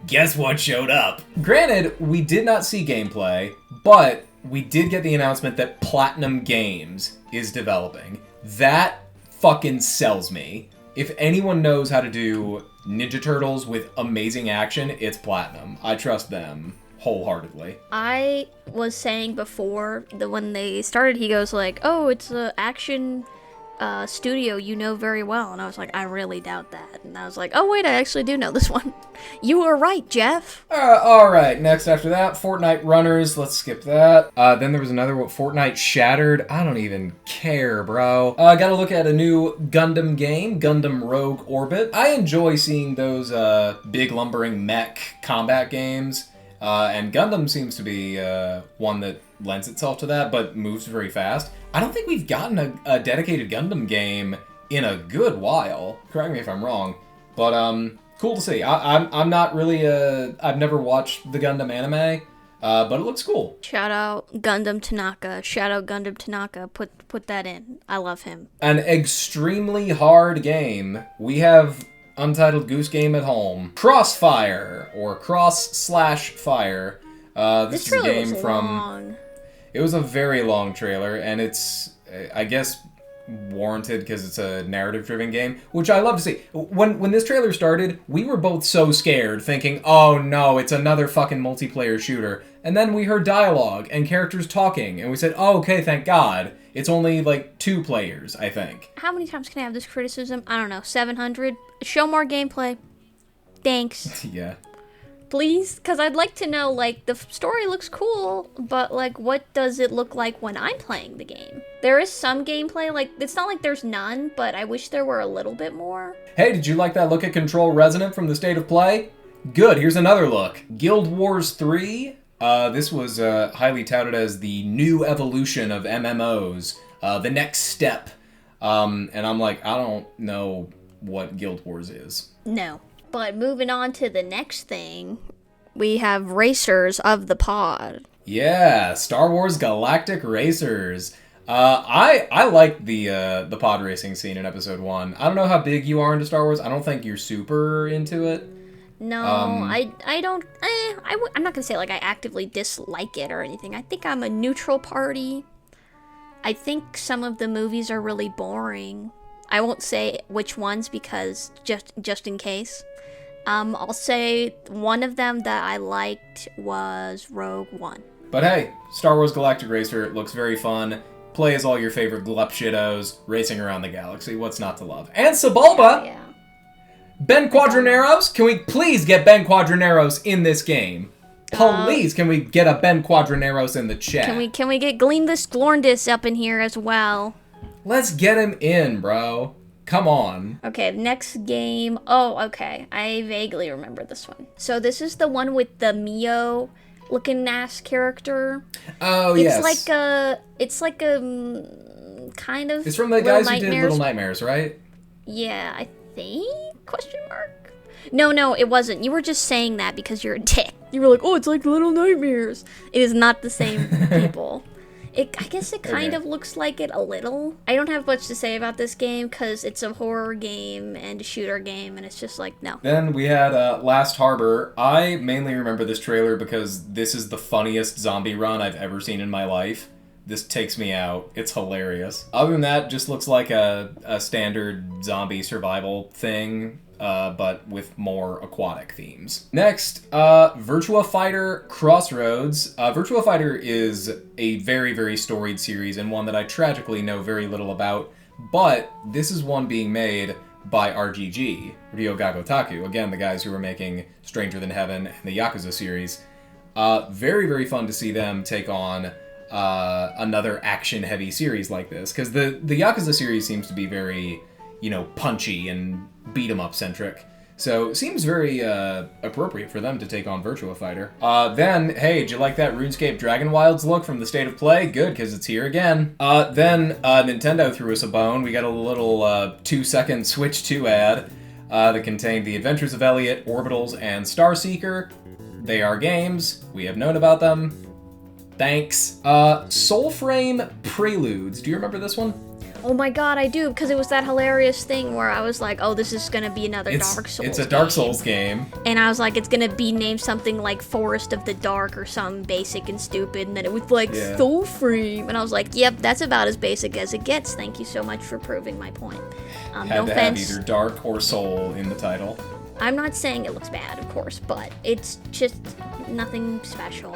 Guess what showed up? Granted, we did not see gameplay, but we did get the announcement that Platinum Games is developing. That fucking sells me. If anyone knows how to do Ninja Turtles with amazing action, it's Platinum. I trust them wholeheartedly. I was saying before that when they started, he goes like, "Oh, it's a action studio you know very well," and I was like, I really doubt that. And I was like, oh wait, I actually do know this one. You were right, Jeff. Alright, next after that, Fortnite Runners. Let's skip that. Then there was another one, Fortnite Shattered. I don't even care, bro. Gotta look at a new Gundam game, Gundam Rogue Orbit. I enjoy seeing those big lumbering mech combat games. And Gundam seems to be one that lends itself to that, but moves very fast. I don't think we've gotten a dedicated Gundam game in a good while. Correct me if I'm wrong, but cool to see. I'm not really I've never watched the Gundam anime, but it looks cool. Shout out Gundam Tanaka. Shout out Gundam Tanaka. Put that in. I love him. An extremely hard game. We have Untitled Goose Game at home. Crossfire, or Cross/Fire. This is a game from... long. It was a very long trailer, and it's, I guess, warranted because it's a narrative-driven game, which I love to see. When this trailer started, we were both so scared, thinking, oh no, it's another fucking multiplayer shooter. And then we heard dialogue and characters talking, and we said, oh, okay, thank God. It's only, like, 2 players, I think. How many times can I have this criticism? I don't know, 700? Show more gameplay. Thanks. Yeah. Please? Because I'd like to know, like, the story looks cool, but, like, what does it look like when I'm playing the game? There is some gameplay, like, it's not like there's none, but I wish there were a little bit more. Hey, did you like that look at Control Resonant from the State of Play? Good, here's another look. Guild Wars 3? This was highly touted as the new evolution of MMOs, the next step. And I'm like, I don't know what Guild Wars is. No. But moving on to the next thing, we have Racers of the Pod. Yeah, Star Wars Galactic Racers. I like the pod racing scene in Episode 1. I don't know how big you are into Star Wars. I don't think you're super into it. No, I don't. I'm not gonna say like I actively dislike it or anything. I think I'm a neutral party. I think some of the movies are really boring. I won't say which ones because just in case. I'll say one of them that I liked was Rogue One. But hey, Star Wars Galactic Racer looks very fun. Play as all your favorite glup shittos racing around the galaxy. What's not to love? And Sebulba! Yeah. Ben Quadraneros? Can we please get Ben Quadraneros in this game? Please, can we get a Ben Quadraneros in the chat? Can we get Gleamless Glorndis up in here as well? Let's get him in, bro. Come on. Okay, next game. Oh, okay. I vaguely remember this one. So this is the one with the Mio looking ass character. Oh, yes. It's like a kind of. It's from the guys who did Little Nightmares, right? Yeah, I think? Question mark? No, it wasn't. You were just saying that because you're a dick. You were like, oh, it's like Little Nightmares. It is not the same people. I guess it kind of looks like it a little. I don't have much to say about this game because it's a horror game and a shooter game, and it's just like, no. Then we had Last Harbor. I mainly remember this trailer because this is the funniest zombie run I've ever seen in my life. This takes me out. It's hilarious. Other than that, just looks like a standard zombie survival thing, but with more aquatic themes. Next, Virtua Fighter Crossroads. Virtua Fighter is a very, very storied series and one that I tragically know very little about, but this is one being made by RGG, Ryoga Gotoku. Again, the guys who are making Stranger Than Heaven and the Yakuza series. Very, very fun to see them take on another action-heavy series like this, because the Yakuza series seems to be very, punchy and beat-em-up centric. So it seems very appropriate for them to take on Virtua Fighter. Then, hey, did you like that RuneScape Dragon Wilds look from the State of Play? Good, because it's here again. Then Nintendo threw us a bone. We got a little 2-second Switch 2 ad that contained The Adventures of Elliot, Orbitals, and Starseeker. They are games. We have known about them. Thanks. Soulframe Preludes. Do you remember this one? Oh my god, I do, because it was that hilarious thing where I was like, oh, this is gonna be another Dark Souls It's a Dark Souls game. And I was like, it's gonna be named something like Forest of the Dark or something basic and stupid, and then it was like Soul Frame. And I was like, yep, that's about as basic as it gets. Thank you so much for proving my point. Had to have either Dark or Soul in the title. I'm not saying it looks bad, of course, but it's just nothing special.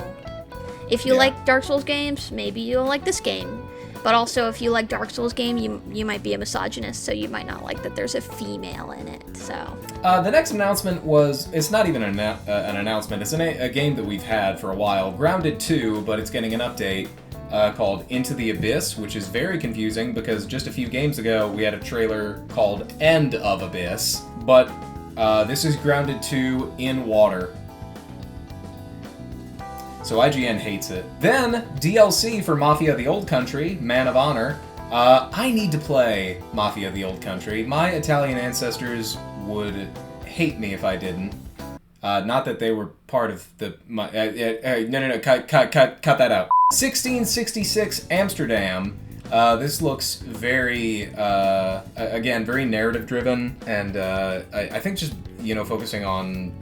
If you like Dark Souls games, maybe you'll like this game. But also, if you like Dark Souls game, you might be a misogynist, so you might not like that there's a female in it, so. The next announcement was, it's not even an announcement, it's a game that we've had for a while, Grounded 2, but it's getting an update called Into the Abyss, which is very confusing because just a few games ago we had a trailer called End of Abyss, but this is Grounded 2 in water. So IGN hates it. Then, DLC for Mafia the Old Country, Man of Honor. I need to play Mafia the Old Country. My Italian ancestors would hate me if I didn't. Not that they were part of the... No, cut that out. 1666 Amsterdam. This looks very, again, very narrative-driven, and I think just, focusing on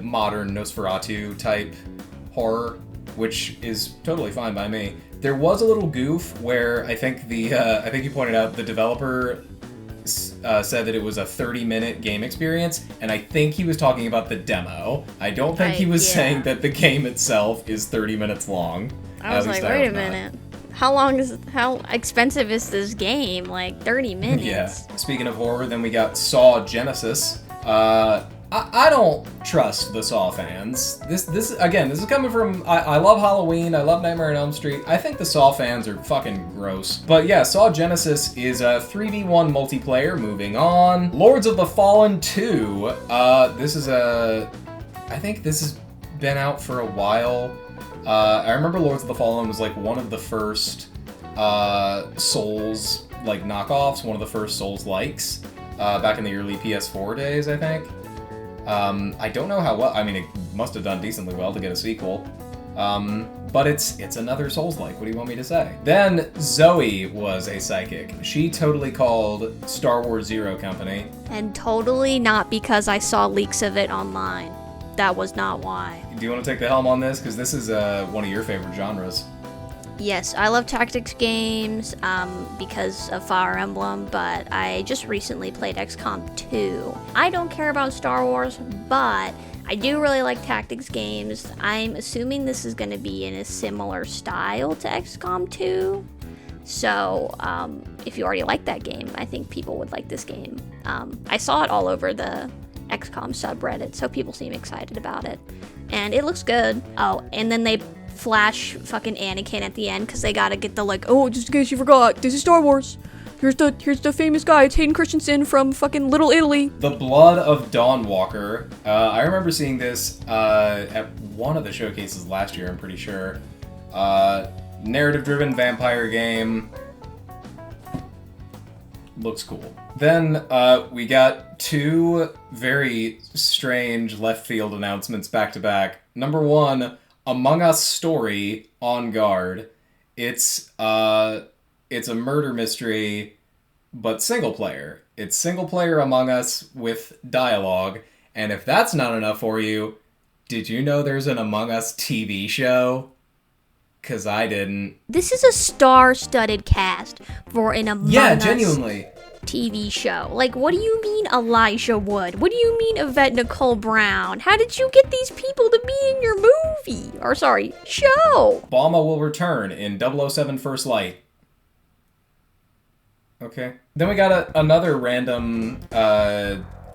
modern Nosferatu-type horror, which is totally fine by me. There was a little goof where I think you pointed out the developer said that it was a 30-minute game experience, and I think he was talking about the demo. I don't think he was saying that the game itself is 30 minutes long. I was like, wait a minute. How expensive is this game? Like 30 minutes? Yeah. Speaking of horror, then we got Saw Genesis. I don't trust the Saw fans. This is coming from... I love Halloween, I love Nightmare on Elm Street. I think the Saw fans are fucking gross. But yeah, Saw Genesis is a 3v1 multiplayer. Moving on. Lords of the Fallen 2. I think this has been out for a while. I remember Lords of the Fallen was like one of the first Souls like knockoffs, one of the first Souls likes back in the early PS4 days, I think. I don't know how well. I mean, it must have done decently well to get a sequel. But it's another Souls-like. What do you want me to say? Then Zoe was a psychic. She totally called Star Wars Zero Company. And totally not because I saw leaks of it online. That was not why. Do you want to take the helm on this? Because this is one of your favorite genres. Yes, I love tactics games because of Fire Emblem, but I just recently played XCOM 2. I don't care about Star Wars, but I do really like tactics games. I'm assuming this is going to be in a similar style to XCOM 2. So, if you already like that game, I think people would like this game. I saw it all over the XCOM subreddit, so people seem excited about it. And it looks good. Oh, and then they flash fucking Anakin at the end because they gotta get the oh, just in case you forgot, this is Star Wars. Here's the famous guy. It's Hayden Christensen from fucking Little Italy. The Blood of Dawnwalker. I remember seeing this at one of the showcases last year, I'm pretty sure. Narrative-driven vampire game. Looks cool. Then we got two very strange left field announcements back to back. Number one, Among Us Story On Guard. It's a murder mystery, but single player. It's single player Among Us with dialogue. And if that's not enough for you, did you know there's an Among Us TV show? 'Cause I didn't. This is a star-studded cast for an Among Us genuinely. TV show. Like, what do you mean Elijah Wood? What do you mean Yvette Nicole Brown? How did you get these people to be in your movie? Or sorry, show? Obama will return in 007 First Light. Okay. Then we got another random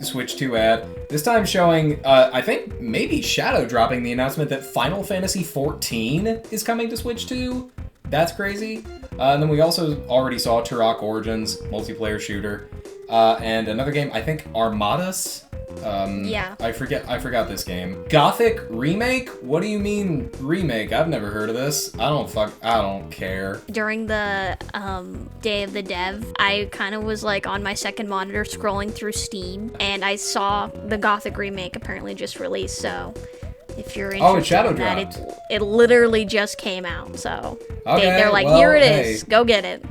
Switch 2 ad. This time showing, I think maybe shadow dropping the announcement that Final Fantasy XIV is coming to Switch 2. That's crazy. And then we also already saw Turok Origins, multiplayer shooter. And another game, I think Armadas. Yeah. I forgot this game. Gothic remake? What do you mean remake? I've never heard of this. I don't care. During the day of the dev, I kind of was like on my second monitor scrolling through Steam, and I saw the Gothic remake apparently just released, so if you're interested it's shadow in that, dropped. it literally just came out, so okay, they're like, well, here it is, go get it.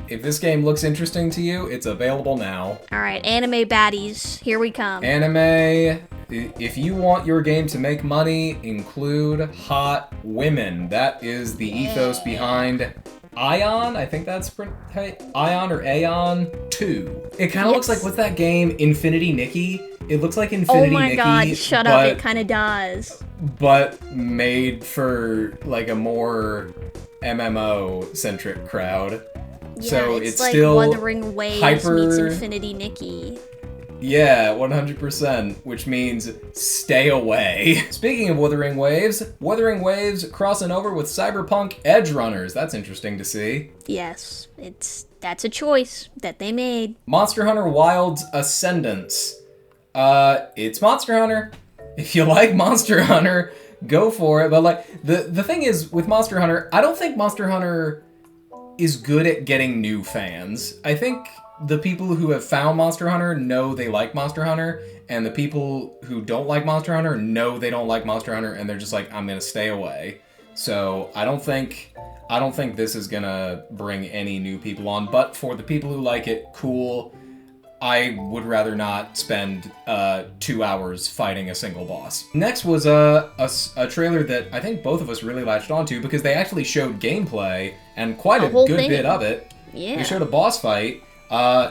If this game looks interesting to you, it's available now. All right, anime baddies, here we come. Anime, if you want your game to make money, include hot women. That is the ethos behind Ion. I think that's Ion or Aeon 2. It kind of looks like, what's that game? Infinity Nikki? It looks like Infinity Nikki. Oh my god, shut up, it kind of does. But made for like a more MMO-centric crowd. Yeah, so it's it's like still Wuthering Waves meets Infinity Nikki. Yeah, 100%, which means stay away. Speaking of Wuthering Waves crossing over with Cyberpunk Edge Runners. That's interesting to see. Yes, that's a choice that they made. Monster Hunter Wilds Ascendance. It's Monster Hunter. If you like Monster Hunter, go for it. But like the thing is with Monster Hunter, I don't think Monster Hunter is good at getting new fans. I think the people who have found Monster Hunter know they like Monster Hunter, and the people who don't like Monster Hunter know they don't like Monster Hunter, and they're just like, I'm gonna stay away. So I don't think this is gonna bring any new people on, but for the people who like it, cool. I would rather not spend 2 hours fighting a single boss. Next was a trailer that I think both of us really latched onto because they actually showed gameplay and quite a good bit of it. Yeah. They showed a boss fight.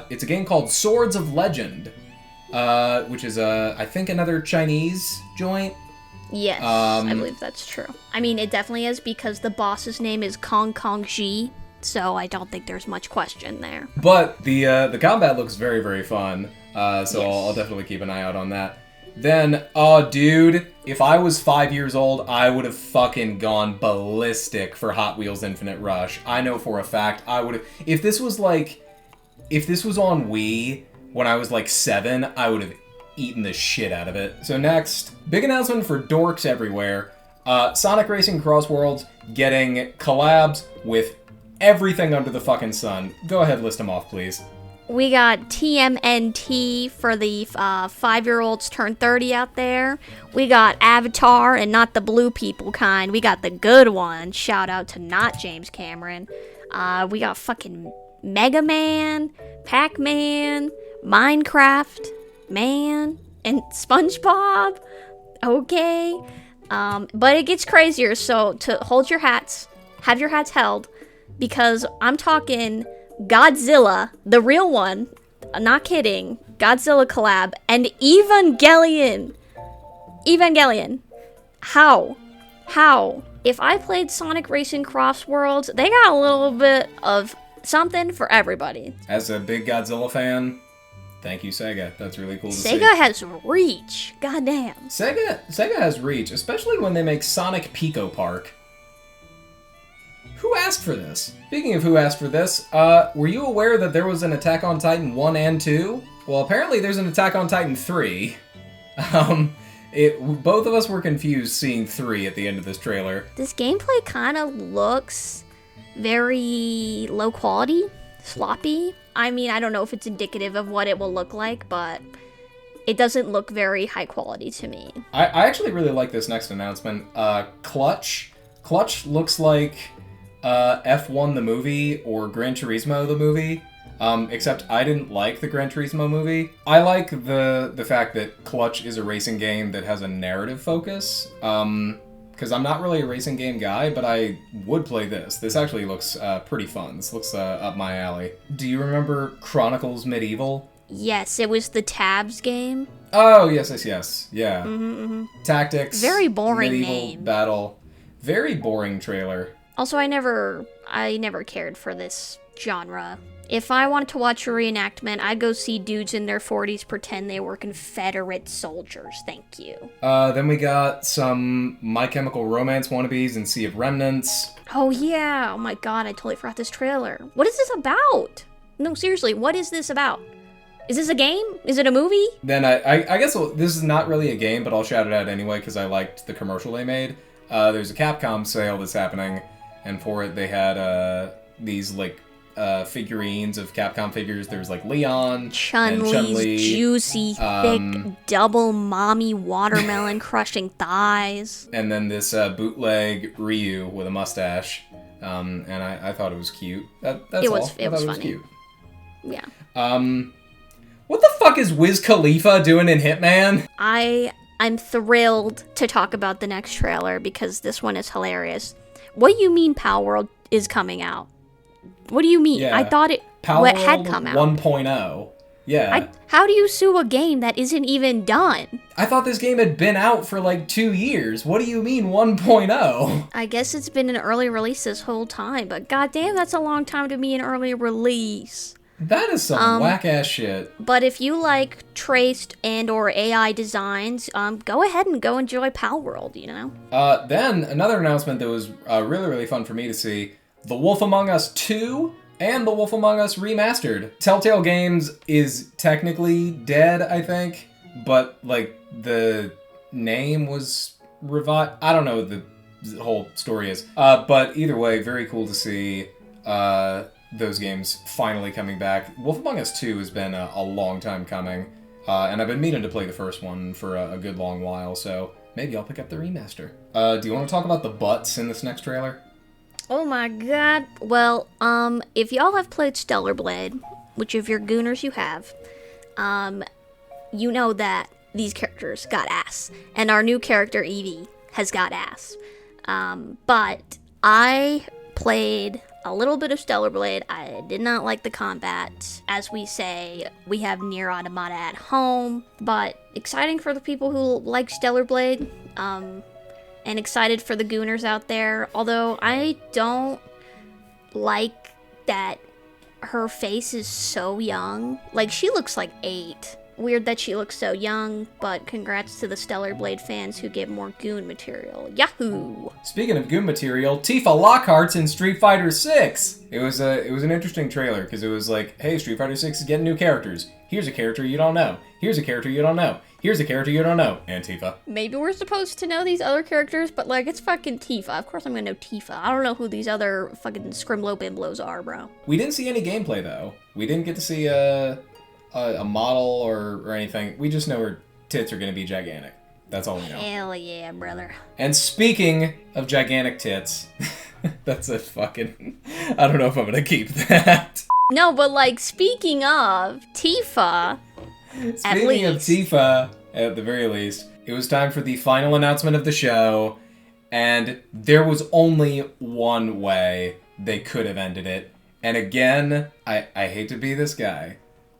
It's a game called Swords of Legend, which is I think another Chinese joint. Yes, I believe that's true. I mean, it definitely is because the boss's name is Kong Kong Ji. So I don't think there's much question there. But the combat looks very, very fun. So I'll definitely keep an eye out on that. Then, oh dude, if I was 5 years old, I would have fucking gone ballistic for Hot Wheels Infinite Rush. I know for a fact I would have. If this was on Wii when I was like 7, I would have eaten the shit out of it. So next, big announcement for dorks everywhere. Sonic Racing Cross Worlds getting collabs with everything under the fucking sun. Go ahead, list them off, please. We got TMNT for the 5-year-olds turn 30 out there. We got Avatar, and not the blue people kind. We got the good one. Shout out to not James Cameron. We got fucking Mega Man, Pac-Man, Minecraft, Man, and SpongeBob. Okay. But it gets crazier, so to hold your hats, have your hats held, because I'm talking Godzilla, the real one, not kidding, Godzilla collab, and Evangelion. How? If I played Sonic Racing Cross Worlds, they got a little bit of something for everybody. As a big Godzilla fan, thank you, Sega. That's really cool to see. Sega has reach. Goddamn. Sega has reach, especially when they make Sonic Pico Park. Who asked for this? Speaking of who asked for this, were you aware that there was an Attack on Titan 1 and 2? Well, apparently there's an Attack on Titan 3. Both of us were confused seeing 3 at the end of this trailer. This gameplay kind of looks very low quality, sloppy. I mean, I don't know if it's indicative of what it will look like, but it doesn't look very high quality to me. I actually really like this next announcement. Clutch looks like F1 the movie or Gran Turismo the movie, except I didn't like the Gran Turismo movie. I like the fact that Clutch is a racing game that has a narrative focus, because I'm not really a racing game guy, but I would play this. This actually looks pretty fun. This looks up my alley. Do you remember Chronicles Medieval? Yes, it was the Tabs game. Oh, yes, yeah. Tactics. Very boring medieval name. Battle. Very boring trailer. Also, I never cared for this genre. If I wanted to watch a reenactment, I'd go see dudes in their 40s pretend they were Confederate soldiers. Thank you. Then we got some My Chemical Romance wannabes and Sea of Remnants. Oh yeah, oh my god, I totally forgot this trailer. What is this about? No, seriously, what is this about? Is this a game? Is it a movie? Then I guess this is not really a game, but I'll shout it out anyway because I liked the commercial they made. There's a Capcom sale that's happening, and for it they had these like figurines of Capcom figures. There's like Leon, Chun-Li's juicy, thick, double mommy watermelon crushing thighs. And then this bootleg Ryu with a mustache. and I thought it was cute. That's it all. was I thought it was funny. cute. Yeah. What the fuck is Wiz Khalifa doing in Hitman? I'm thrilled to talk about the next trailer because this one is hilarious. What do you mean Power World is coming out? What do you mean? Yeah. I thought it had come out. 1.0. Yeah. How do you sue a game that isn't even done? I thought this game had been out for like 2 years. What do you mean 1.0? I guess it's been an early release this whole time, but goddamn, that's a long time to be an early release. That is some whack-ass shit. But if you like traced and or AI designs, go ahead and go enjoy Power World, you know? Then, another announcement that was really, really fun for me to see. The Wolf Among Us 2 and The Wolf Among Us Remastered. Telltale Games is technically dead, I think, but, like, the name was revived. I don't know what the whole story is. But either way, very cool to see those games finally coming back. Wolf Among Us 2 has been a long time coming, and I've been meaning to play the first one for a good long while, so maybe I'll pick up the remaster. Do you want to talk about the butts in this next trailer? Oh my god. Well, if y'all have played Stellar Blade, which of your gooners you have, you know that these characters got ass. And our new character, Evie, has got ass. But I played a little bit of Stellar Blade. I did not like the combat. As we say, we have Nier Automata at home. But exciting for the people who like Stellar Blade. And excited for the gooners out there. Although I don't like that her face is so young. Like, she looks like 8. Weird that she looks so young, but congrats to the Stellar Blade fans who get more goon material. Yahoo! Speaking of goon material, Tifa Lockhart's in Street Fighter 6. It was an interesting trailer because it was like, hey, Street Fighter 6 is getting new characters. Here's a character you don't know. Here's a character you don't know. Here's a character you don't know. And Tifa. Maybe we're supposed to know these other characters, but like, it's fucking Tifa. Of course I'm gonna know Tifa. I don't know who these other fucking Scrimlow Bimblos are, bro. We didn't see any gameplay though. We didn't get to see a model or anything. We just know her tits are gonna be gigantic. That's all we know. Hell yeah, brother. And speaking of gigantic tits, that's a fucking... I don't know if I'm gonna keep that. No, but like, speaking of Tifa, Speaking of Tifa, at the very least, it was time for the final announcement of the show, and there was only one way they could have ended it. And again, I hate to be this guy,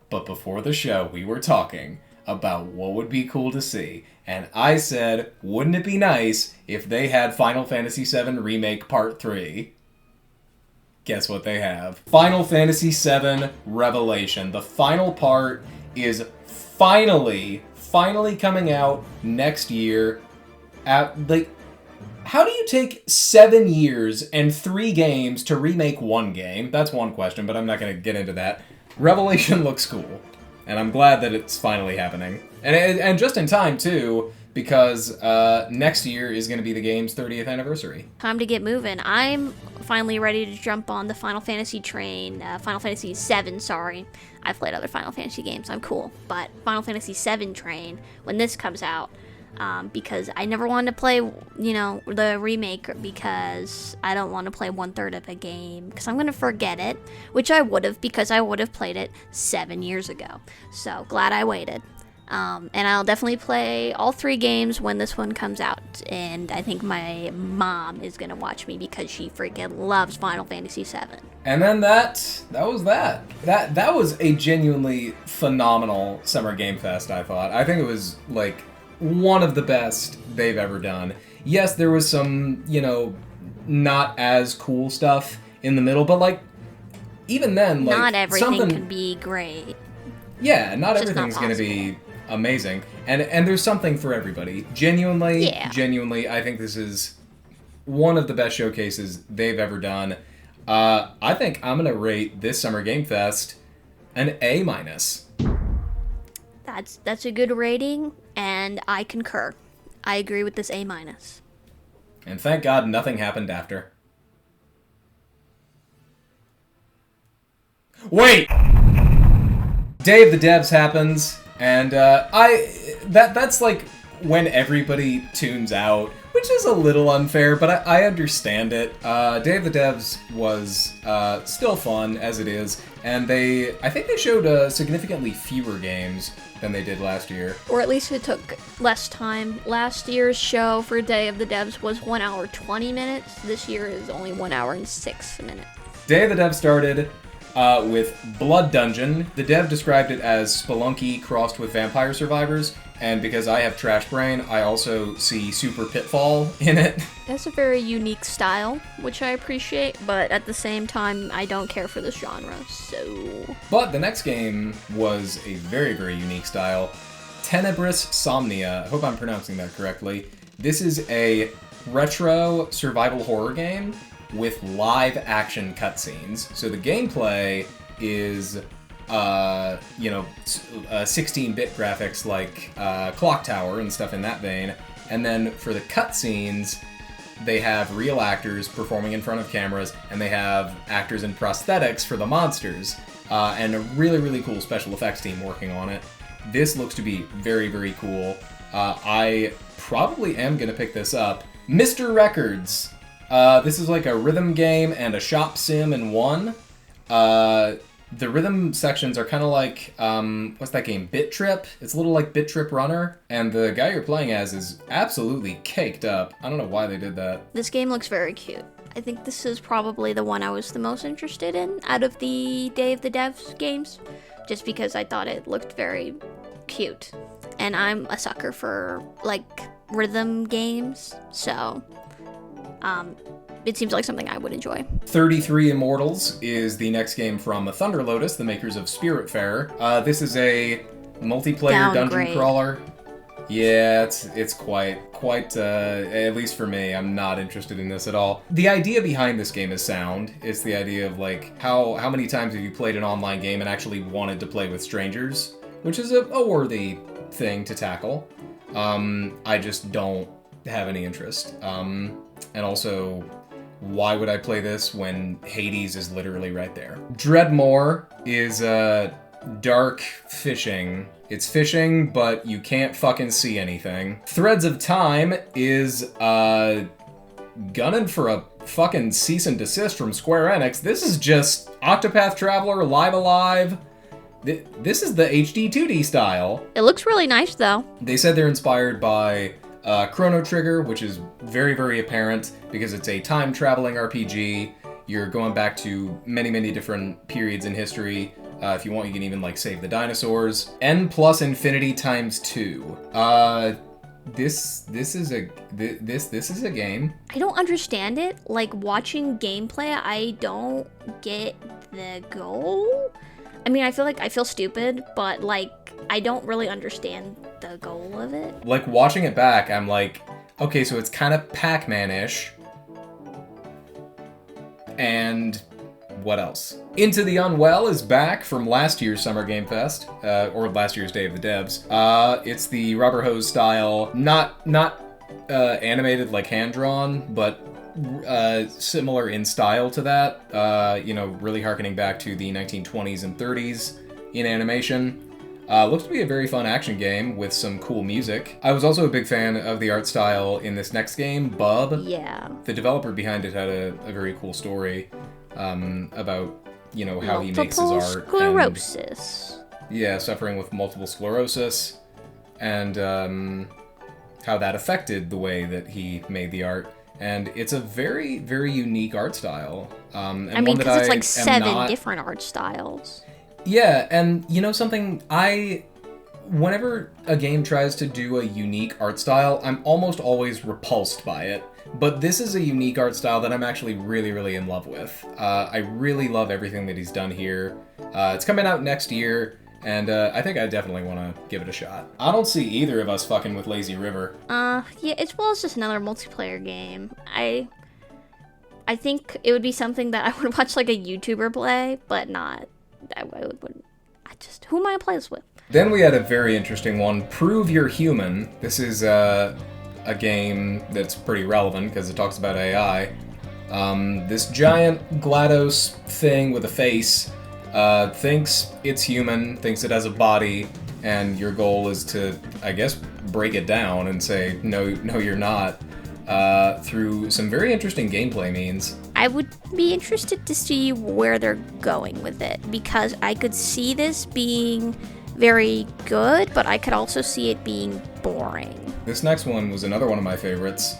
but before the show, we were talking about what would be cool to see. And I said, wouldn't it be nice if they had Final Fantasy VII Remake Part 3? Guess what they have? Final Fantasy VII Revelation. The final part is finally coming out next year. How do you take 7 years and 3 games to remake one game? That's one question, but I'm not going to get into that. Revelation looks cool, and I'm glad that it's finally happening. And just in time, too, because next year is going to be the game's 30th anniversary. time to get moving. I'm finally ready to jump on the Final Fantasy train. Final Fantasy VII, sorry. I've played other Final Fantasy games, I'm cool. But Final Fantasy VII train, when this comes out, because I never wanted to play, the remake because I don't want to play 1/3 of a game because I'm going to forget it, which I would have because I would have played it 7 years ago. So glad I waited. And I'll definitely play all 3 games when this one comes out. And I think my mom is going to watch me because she freaking loves Final Fantasy VII. And then that was that. That was a genuinely phenomenal Summer Game Fest, I thought. I think it was, like, one of the best they've ever done. Yes, there was some, not as cool stuff in the middle, but, like, even then, like... Not everything can be great. Yeah, not It's just everything's not going to be amazing. And there's something for everybody. Genuinely, I think this is one of the best showcases they've ever done. I think I'm going to rate this Summer Game Fest an A-. That's a good rating, and I concur. I agree with this A-. And thank God nothing happened after. Wait! Day of the Devs happens, and that's like when everybody tunes out, Which is a little unfair, but I understand it. Day of the Devs was still fun as it is, and I think they showed significantly fewer games than they did last year. Or at least it took less time. Last year's show for Day of the Devs was 1 hour 20 minutes. This year is only 1 hour and 6 minutes. Day of the Devs started with Blood Dungeon. The dev described it as Spelunky crossed with Vampire Survivors, and because I have Trash Brain, I also see Super Pitfall in it. It's a very unique style, which I appreciate, but at the same time, I don't care for this genre, so... But the next game was a very, very unique style. Tenebris Somnia. I hope I'm pronouncing that correctly. This is a retro survival horror game with live action cutscenes. So the gameplay is 16-bit graphics like Clock Tower and stuff in that vein. And then for the cutscenes, they have real actors performing in front of cameras, and they have actors in prosthetics for the monsters, and a really, really cool special effects team working on it. This looks to be very, very cool. I probably am going to pick this up. Mr. Records. This is like a rhythm game and a shop sim in one. The rhythm sections are kind of like, what's that game? Bit Trip? It's a little like Bit Trip Runner, and the guy you're playing as is absolutely caked up. I don't know why they did that. This game looks very cute. I think this is probably the one I was the most interested in out of the Day of the Devs games, just because I thought it looked very cute. And I'm a sucker for, like, rhythm games, so, it seems like something I would enjoy. 33 Immortals is the next game from Thunder Lotus, the makers of Spiritfarer. This is a multiplayer dungeon crawler. Yeah, it's quite, at least for me, I'm not interested in this at all. The idea behind this game is sound. It's the idea of, like, how many times have you played an online game and actually wanted to play with strangers? Which is a worthy thing to tackle. I just don't have any interest. And also, why would I play this when Hades is literally right there? Dreadmore is dark fishing. It's fishing, but you can't fucking see anything. Threads of Time is gunning for a fucking cease and desist from Square Enix. This is just Octopath Traveler, Live Alive. This is the HD 2D style. It looks really nice, though. They said they're inspired by Chrono Trigger, which is very, very apparent because it's a time-traveling RPG. You're going back to many, many different periods in history. If you want, you can even, like, save the dinosaurs. N plus infinity times 2. This is a game. I don't understand it. Like, watching gameplay, I don't get the goal. I mean, I feel stupid, but, like, I don't really understand the goal of it. Like, watching it back, I'm like, okay, so it's kind of Pac-Man-ish. And what else? Into the Unwell is back from last year's Summer Game Fest, or last year's Day of the Devs. It's the rubber hose style, not animated like hand-drawn, but similar in style to that, really harkening back to the 1920s and 30s in animation. Looks to be a very fun action game with some cool music. I was also a big fan of the art style in this next game, Bub. Yeah. The developer behind it had a very cool story about, how he makes his art. Multiple sclerosis. Suffering with multiple sclerosis, and how that affected the way that he made the art. And it's a very, very unique art style. Because it's like 7 different art styles. Yeah, and something, whenever a game tries to do a unique art style, I'm almost always repulsed by it. But this is a unique art style that I'm actually really, really in love with. I really love everything that he's done here. It's coming out next year, and I think I definitely want to give it a shot. I don't see either of us fucking with Lazy River. It's just another multiplayer game. I think it would be something that I would watch like a YouTuber play, but not. Who am I gonna play this with? Then we had a very interesting one, Prove You're Human. This is a game that's pretty relevant because it talks about AI. This giant GLaDOS thing with a face thinks it's human, thinks it has a body, and your goal is to, I guess, break it down and say, no, you're not. through some very interesting gameplay means. I would be interested to see where they're going with it, because I could see this being very good, but I could also see it being boring. This next one was another one of my favorites,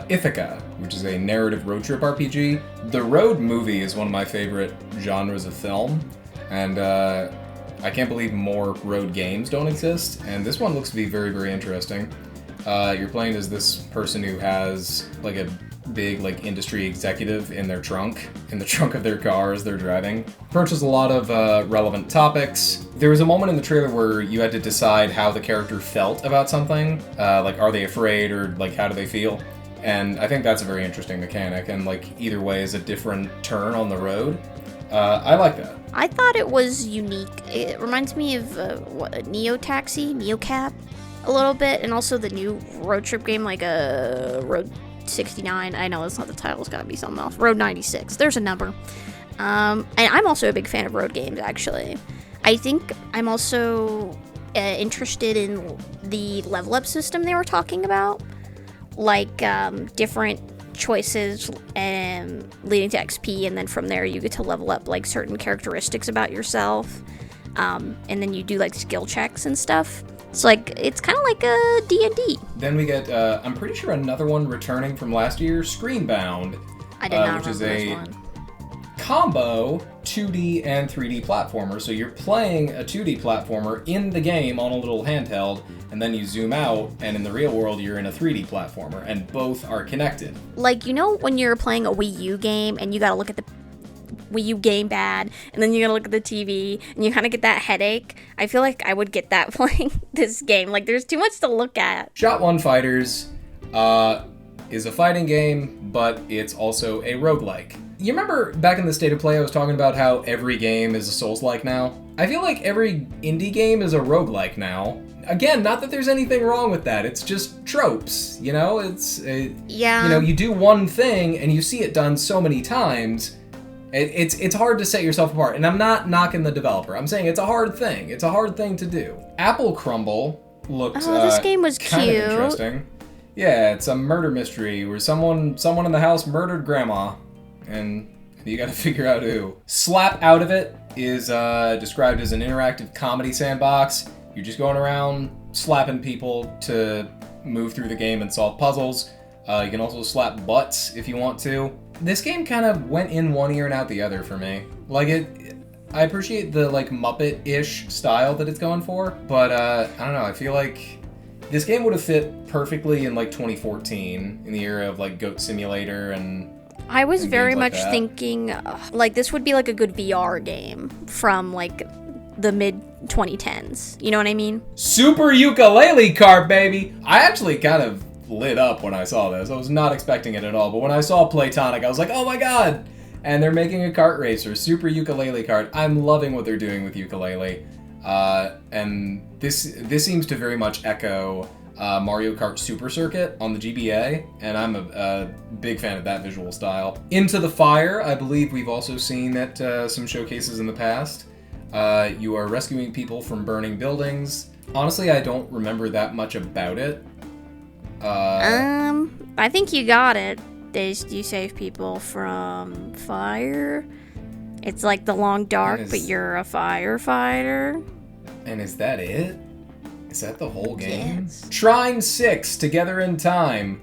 Ithaca, which is a narrative road trip RPG. The road movie is one of my favorite genres of film, and I can't believe more road games don't exist, and this one looks to be very, very interesting. You're playing as this person who has like a big like industry executive in the trunk of their car as they're driving. Approaches a lot of relevant topics. There was a moment in the trailer where you had to decide how the character felt about something, like are they afraid or like how do they feel? And I think that's a very interesting mechanic, and like either way is a different turn on the road. I like that. I thought it was unique. It reminds me of Neocab a little bit, and also the new road trip game, like Road 69. I know that's not the title, it's gotta be something else. Road 96. There's a number. And I'm also a big fan of road games, actually. I think I'm also interested in the level up system they were talking about, like different choices and leading to XP, and then from there you get to level up like certain characteristics about yourself, and then you do like skill checks and stuff. It's like, it's kind of like a D&D. Then we get, I'm pretty sure another one returning from last year, Screenbound. I did not which is remember a this one. combo 2D and 3D platformer. So you're playing a 2D platformer in the game on a little handheld, and then you zoom out, and in the real world you're in a 3D platformer, and both are connected. Like, you know when you're playing a Wii U game and you gotta look at the Wii U gamepad, and then you gotta look at the TV, and you kind of get that headache? I feel like I would get that playing this game. Like, there's too much to look at. Shot One Fighters is a fighting game, but it's also a roguelike. You remember back in the State of Play I was talking about how every game is a Souls-like now? I feel like every indie game is a roguelike now. Again, not that there's anything wrong with that, it's just tropes, you know? Yeah. You know, you do one thing and you see it done so many times, it's hard to set yourself apart. And I'm not knocking the developer, I'm saying it's a hard thing. It's a hard thing to do. Apple Crumble looked this game was kind cute. of interesting. Yeah, it's a murder mystery where someone in the house murdered grandma, and you gotta figure out who. Slap Out of It is described as an interactive comedy sandbox. You're just going around slapping people to move through the game and solve puzzles. You can also slap butts if you want to. This game kind of went in one ear and out the other for me. Like, I appreciate the like Muppet-ish style that it's going for, but I don't know, I feel like this game would have fit perfectly in like 2014, in the era of like Goat Simulator and I was very games like much that. thinking, like, this would be like a good VR game from like the mid 2010s. You know what I mean? Super Ukulele Kart, baby! I actually kind of lit up when I saw this. I was not expecting it at all, but when I saw Playtonic, I was like, oh my god! And they're making a kart racer, Super Ukulele Kart. I'm loving what they're doing with ukulele. And this seems to very much echo Mario Kart Super Circuit on the GBA, and I'm a big fan of that visual style. Into the Fire, I believe we've also seen at some showcases in the past. You are rescuing people from burning buildings. Honestly, I don't remember that much about it. I think you got it. You save people from fire. It's like The Long Dark, but you're a firefighter. And is that it? Is that the whole game? Yes. Trine 6, Together in Time.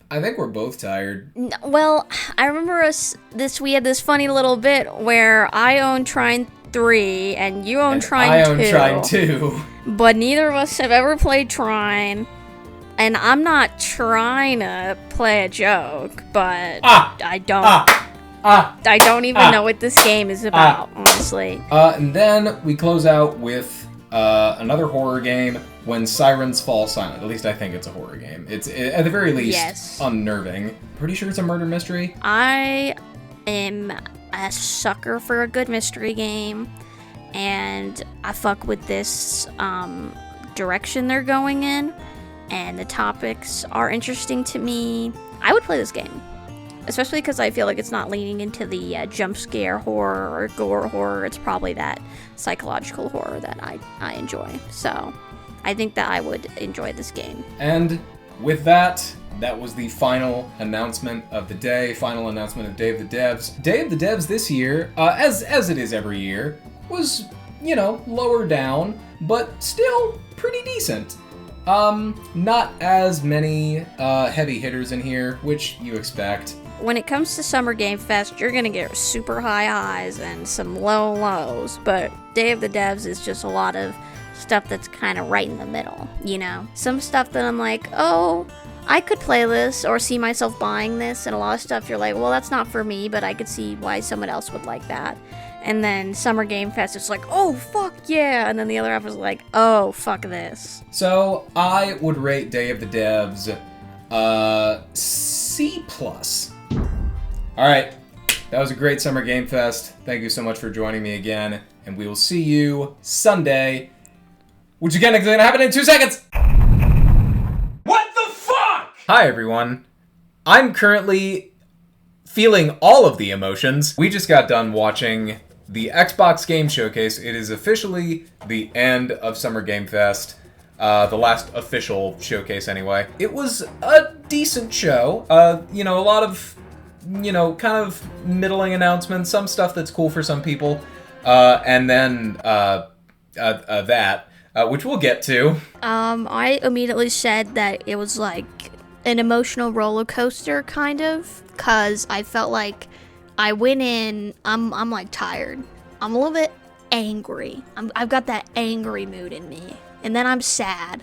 I think we're both tired. Well, I remember we had this funny little bit where I own Trine 3 and you own Trine 2. I own Trine 2. But neither of us have ever played Trine. And I'm not trying to play a joke, but I don't even know what this game is about, honestly. And then we close out with another horror game, When Sirens Fall Silent. At least I think it's a horror game. It's at the very least unnerving. Pretty sure it's a murder mystery. I am a sucker for a good mystery game, and I fuck with this direction they're going in, and the topics are interesting to me. I would play this game. Especially because I feel like it's not leaning into the jump scare horror or gore horror. It's probably that psychological horror that I enjoy. So, I think that I would enjoy this game. And with that was the final announcement of the day, final announcement of Day of the Devs. Day of the Devs this year, as it is every year, was, lower down, but still pretty decent. Not as many heavy hitters in here, which you expect. When it comes to Summer Game Fest, you're gonna get super high highs and some low lows, but Day of the Devs is just a lot of stuff that's kind of right in the middle, Some stuff that I'm like, oh, I could play this or see myself buying this, and a lot of stuff you're like, well, that's not for me, but I could see why someone else would like that. And then Summer Game Fest, it's like, oh, fuck yeah, and then the other half is like, oh, fuck this. So, I would rate Day of the Devs, C+. Alright, that was a great Summer Game Fest. Thank you so much for joining me again, and we will see you Sunday, which again is going to happen in 2 seconds! Hi everyone. I'm currently feeling all of the emotions. We just got done watching the Xbox Game Showcase. It is officially the end of Summer Game Fest. The last official showcase anyway. It was a decent show. A lot of, kind of middling announcements, some stuff that's cool for some people. And then that, which we'll get to. I immediately said that it was like an emotional roller coaster, kind of, because I felt like I went in, I'm like tired. I'm a little bit angry. I've got that angry mood in me. And then I'm sad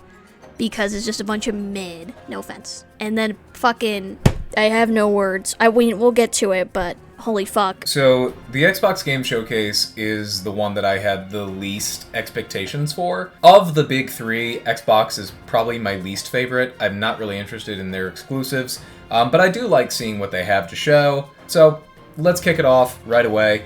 because it's just a bunch of mid, no offense. And then fucking, I have no words. We'll get to it, but holy fuck. So, the Xbox Game Showcase is the one that I had the least expectations for. Of the big three, Xbox is probably my least favorite. I'm not really interested in their exclusives, but I do like seeing what they have to show. So, let's kick it off right away.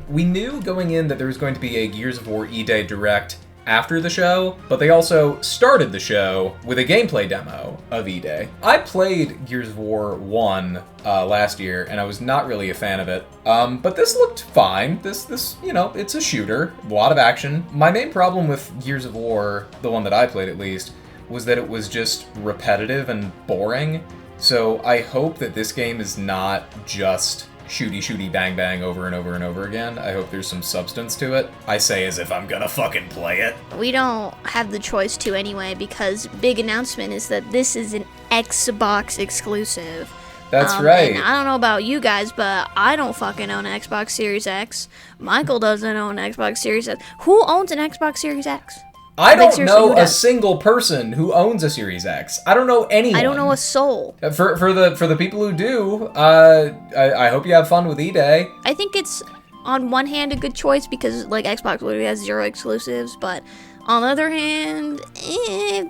We knew going in that there was going to be a Gears of War E-Day Direct after the show, but they also started the show with a gameplay demo of E-Day. I played Gears of War 1 last year, and I was not really a fan of it, but this looked fine. This it's a shooter, a lot of action. My main problem with Gears of War, the one that I played at least, was that it was just repetitive and boring, so I hope that this game is not just shooty bang bang over and over and over again. I hope there's some substance to it. I say as if I'm gonna fucking play it. We don't have the choice to anyway, because big announcement is that this is an Xbox exclusive. That's right. And I don't know about you guys, but I don't fucking own an Xbox Series X. Michael doesn't own an Xbox Series X. Who owns an Xbox Series X? I don't know a single person who owns a Series X. I don't know anyone. I don't know a soul. For the people who do, I hope you have fun with E-Day. I think it's on one hand a good choice because like Xbox literally has 0 exclusives, but on the other hand,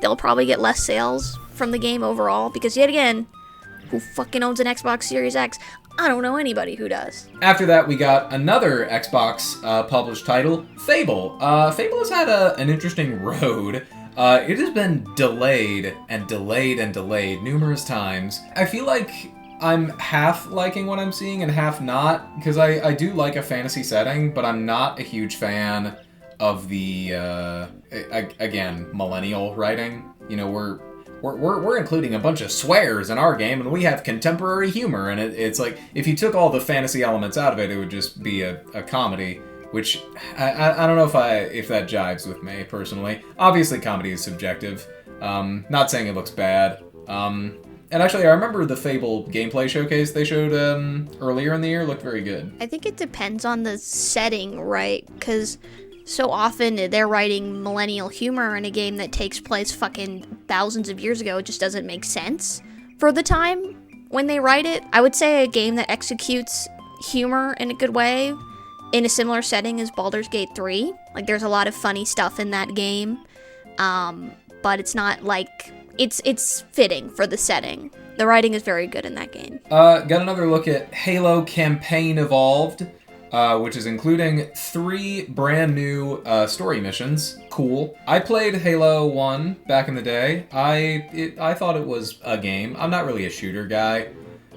they'll probably get less sales from the game overall because yet again, who fucking owns an Xbox Series X? I don't know anybody who does. After that, we got another Xbox published title, Fable. Fable has had an interesting road. It has been delayed and delayed and delayed numerous times. I feel like I'm half liking what I'm seeing and half not, because I do like a fantasy setting, but I'm not a huge fan of the, again, millennial writing. We're including a bunch of swears in our game, and we have contemporary humor, and it's like, if you took all the fantasy elements out of it, it would just be a comedy, which I don't know if that jives with me, personally. Obviously, comedy is subjective. Not saying it looks bad. And actually, I remember the Fable gameplay showcase they showed earlier in the year looked very good. I think it depends on the setting, right? Because so often they're writing millennial humor in a game that takes place fucking thousands of years ago. It just doesn't make sense for the time when they write it. I would say a game that executes humor in a good way in a similar setting is Baldur's Gate 3. Like, there's a lot of funny stuff in that game, but it's not like it's fitting for the setting. The writing is very good in that game. Got another look at Halo Campaign Evolved, which is including 3 brand new story missions. Cool. I played Halo 1 back in the day. I thought it was a game. I'm not really a shooter guy,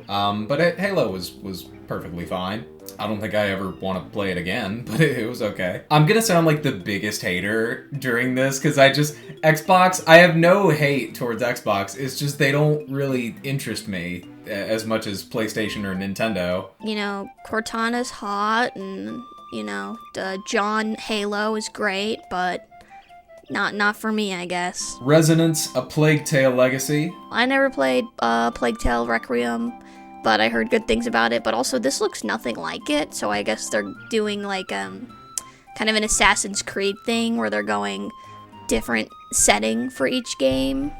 but Halo was perfectly fine. I don't think I ever want to play it again, but it was okay. I'm gonna sound like the biggest hater during this, because Xbox, I have no hate towards Xbox, it's just they don't really interest me as much as PlayStation or Nintendo. You know, Cortana's hot, and, you know, John Halo is great, but not for me, I guess. Resonance, A Plague Tale Legacy. I never played Plague Tale Requiem, but I heard good things about it. But also, this looks nothing like it, so I guess they're doing like kind of an Assassin's Creed thing where they're going different setting for each game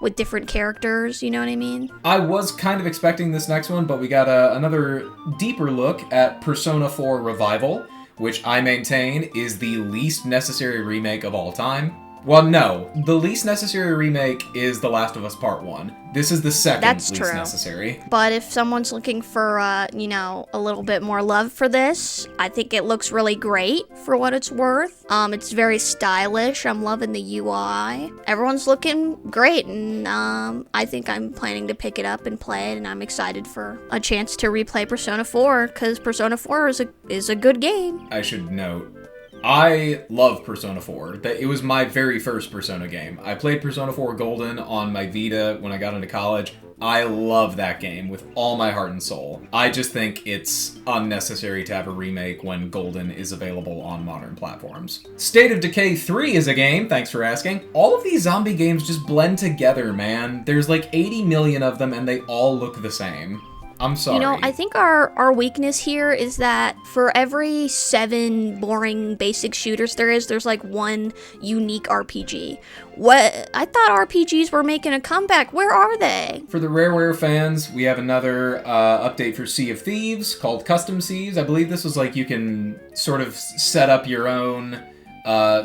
with different characters, you know what I mean? I was kind of expecting this next one, but we got another deeper look at Persona 4 Revival, which I maintain is the least necessary remake of all time. Well, no. The least necessary remake is The Last of Us Part 1. This is the second least necessary. But if someone's looking for, you know, a little bit more love for this, I think it looks really great for what it's worth. It's very stylish. I'm loving the UI. Everyone's looking great, and I think I'm planning to pick it up and play it, and I'm excited for a chance to replay Persona 4, because Persona 4 is a good game. I should note, I love Persona 4. It was my very first Persona game. I played Persona 4 Golden on my Vita when I got into college. I love that game with all my heart and soul. I just think it's unnecessary to have a remake when Golden is available on modern platforms. State of Decay 3 is a game, thanks for asking. All of these zombie games just blend together, man. There's like 80 million of them and they all look the same. I'm sorry. You know, I think our weakness here is that for every 7 boring basic shooters there's like one unique RPG. What? I thought RPGs were making a comeback. Where are they? For the Rareware fans, we have another update for Sea of Thieves called Custom Seas. I believe this was like you can sort of set up your own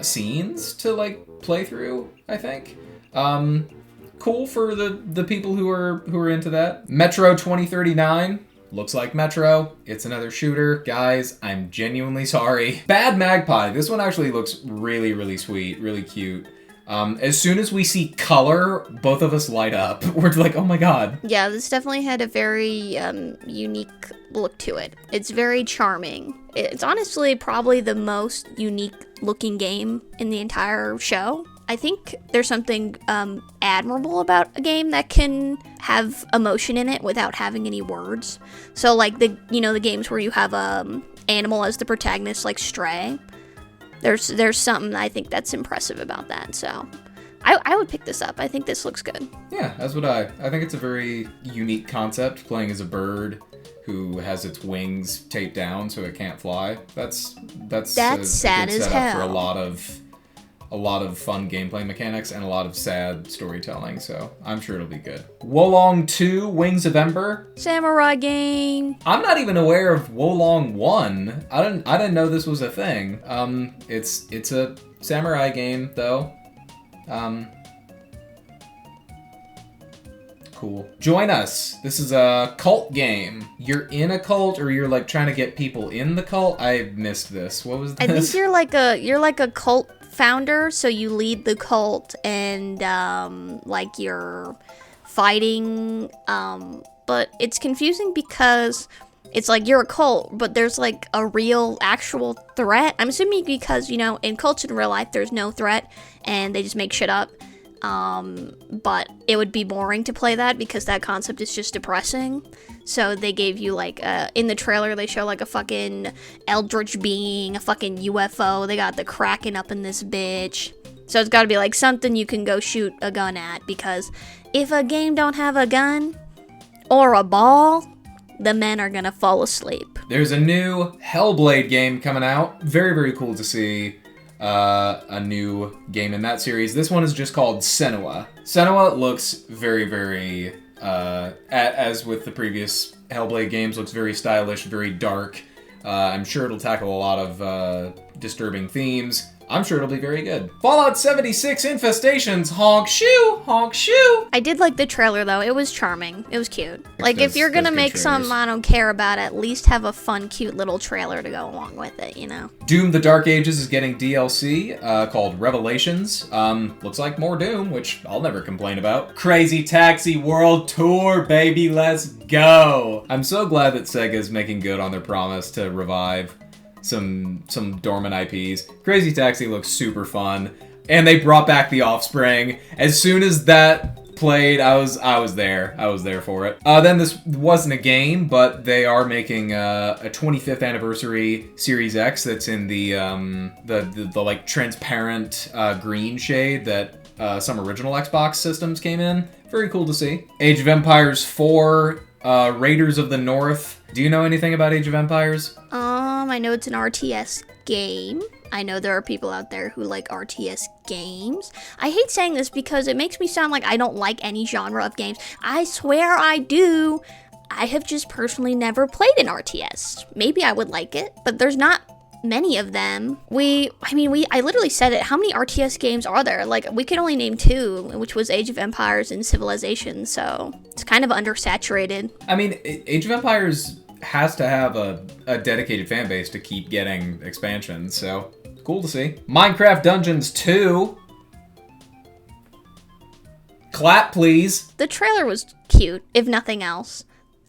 scenes to like play through, I think. Cool for the people who are into that. Metro 2039 looks like Metro. It's another shooter. Guys, I'm genuinely sorry. Bad Magpie. This one actually looks really, really sweet, really cute. As soon as we see color, both of us light up. We're like, oh my god. Yeah, this definitely had a very unique look to it. It's very charming. It's honestly probably the most unique looking game in the entire show. I think there's something admirable about a game that can have emotion in it without having any words. So like the games where you have animal as the protagonist, like Stray. There's something I think that's impressive about that. So I would pick this up. I think this looks good. Yeah, as would I. I think it's a very unique concept, playing as a bird who has its wings taped down so it can't fly. That's sad as hell. For a lot of fun gameplay mechanics and a lot of sad storytelling, so I'm sure it'll be good. Wolong 2, Wings of Ember. Samurai game. I'm not even aware of Wolong 1. I didn't know this was a thing. It's a samurai game though. Cool. Join us. This is a cult game. You're in a cult, or you're like trying to get people in the cult? I missed this. What was this? I think you're like a cult founder, so you lead the cult and like you're fighting, but it's confusing because it's like you're a cult, but there's like a real actual threat. I'm assuming because, you know, in cults in real life there's no threat and they just make shit up. But it would be boring to play that because that concept is just depressing. So they gave you like, in the trailer they show like a fucking eldritch being, a fucking UFO. They got the Kraken up in this bitch. So it's gotta be like something you can go shoot a gun at, because if a game don't have a gun or a ball, the men are gonna fall asleep. There's a new Hellblade game coming out. Very, very cool to see. A new game in that series. This one is just called Senua. Senua looks very, very, as with the previous Hellblade games, looks very stylish, very dark. I'm sure it'll tackle a lot of disturbing themes. I'm sure it'll be very good. Fallout 76 Infestations, honk shoe, honk shoe. I did like the trailer though. It was charming. It was cute. Like if you're gonna good make trailers. something I don't care about, at least have a fun, cute little trailer to go along with it, you know? Doom the Dark Ages is getting DLC called Revelations. Looks like more Doom, which I'll never complain about. Crazy Taxi World Tour, baby, let's go. I'm so glad that Sega's making good on their promise to revive some dormant IPs. Crazy Taxi looks super fun, and they brought back The Offspring. As soon as that played, I was there. I was there for it. Then this wasn't a game, but they are making a 25th anniversary Series X that's in the like transparent green shade that some original Xbox systems came in. Very cool to see. Age of Empires 4, Raiders of the North. Do you know anything about Age of Empires? I know it's an RTS game. I know there are people out there who like RTS games. I hate saying this because it makes me sound like I don't like any genre of games. I swear I do. I have just personally never played an RTS. Maybe I would like it, but there's not many of them. I literally said it. How many RTS games are there? Like, we could only name 2, which was Age of Empires and Civilization, so it's kind of undersaturated. I mean, Age of Empires has to have a dedicated fan base to keep getting expansions, so cool to see. Minecraft Dungeons 2. Clap, please. The trailer was cute, if nothing else.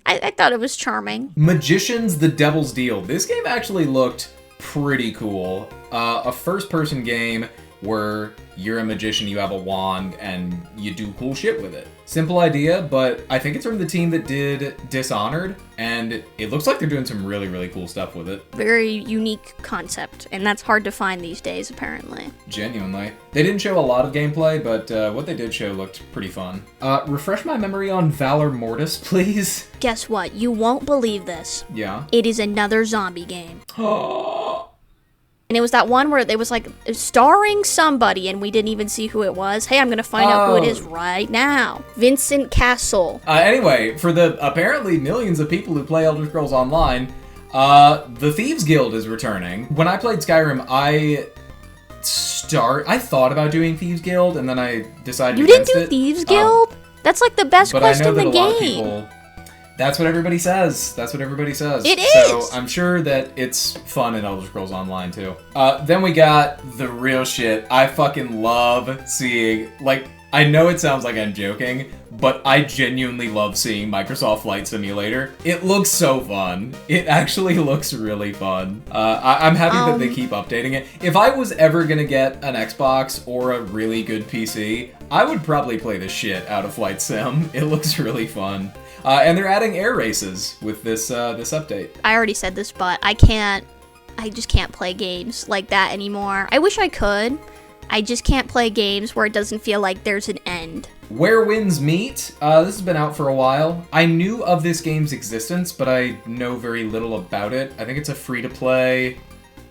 I thought it was charming. Magicians the Devil's Deal. This game actually looked pretty cool. A first-person game where you're a magician, you have a wand, and you do cool shit with it. Simple idea, but I think it's from the team that did Dishonored, and it looks like they're doing some really, really cool stuff with it. Very unique concept, and that's hard to find these days, apparently. Genuinely. They didn't show a lot of gameplay, but what they did show looked pretty fun. Refresh my memory on Valor Mortis, please. Guess what? You won't believe this. Yeah. It is another zombie game. And it was that one where it was like starring somebody and we didn't even see who it was. Hey, I'm gonna find out who it is right now. Vincent Castle. Anyway, for the apparently millions of people who play Elder Scrolls Online, the Thieves Guild is returning. When I played Skyrim, I thought about doing Thieves Guild, and then I decided You against didn't do it. Thieves Guild? That's like the best quest in the game. That's what everybody says. That's what everybody says. It So is! I'm sure that it's fun in Elder Scrolls Online, too. Then we got the real shit. I fucking love seeing, like, I know it sounds like I'm joking, but I genuinely love seeing Microsoft Flight Simulator. It looks so fun. It actually looks really fun. I'm happy that they keep updating it. If I was ever gonna get an Xbox or a really good PC, I would probably play the shit out of Flight Sim. It looks really fun. And they're adding air races with this update. I already said this, but I just can't play games like that anymore. I wish I could. I just can't play games where it doesn't feel like there's an end. Where Winds Meet. This has been out for a while. I knew of this game's existence, but I know very little about it. I think it's a free-to-play,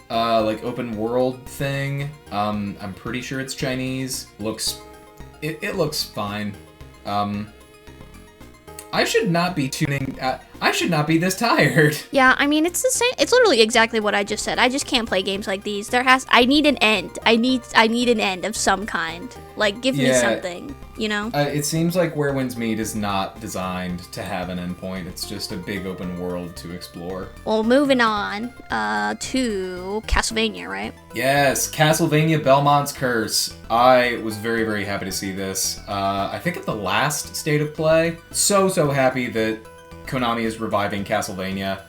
like, open world thing. I'm pretty sure it's Chinese. It looks fine. I should not be I should not be this tired. Yeah, I mean, it's the same. It's literally exactly what I just said. I just can't play games like these. I need an end. I need an end of some kind. Like, give me something, you know? It seems like Where Winds Meet is not designed to have an endpoint. It's just a big open world to explore. Well, moving on to Castlevania, right? Yes, Castlevania Belmont's Curse. I was very, very happy to see this. I think at the last State of Play. So happy that Konami is reviving Castlevania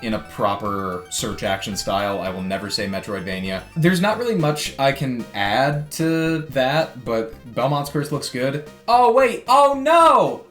in a proper search action style. I will never say Metroidvania. There's not really much I can add to that, but Belmont's Curse looks good. Oh wait, oh no,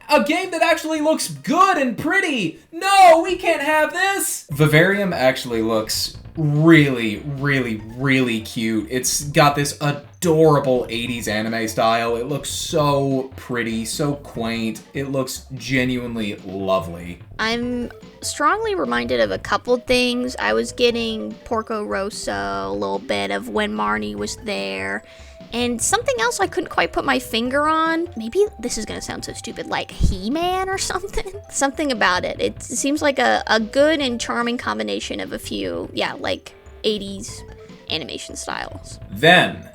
a game that actually looks good and pretty. No, we can't have this. Vivarium actually looks really, really, really cute. It's got this adorable 80s anime style. It looks so pretty, so quaint. It looks genuinely lovely. I'm strongly reminded of a couple things. I was getting Porco Rosso, a little bit of when Marnie was there, and something else I couldn't quite put my finger on. Maybe this is gonna sound so stupid, like He-Man or something? Something about it. It seems like a good and charming combination of a few, like 80s animation styles. Then,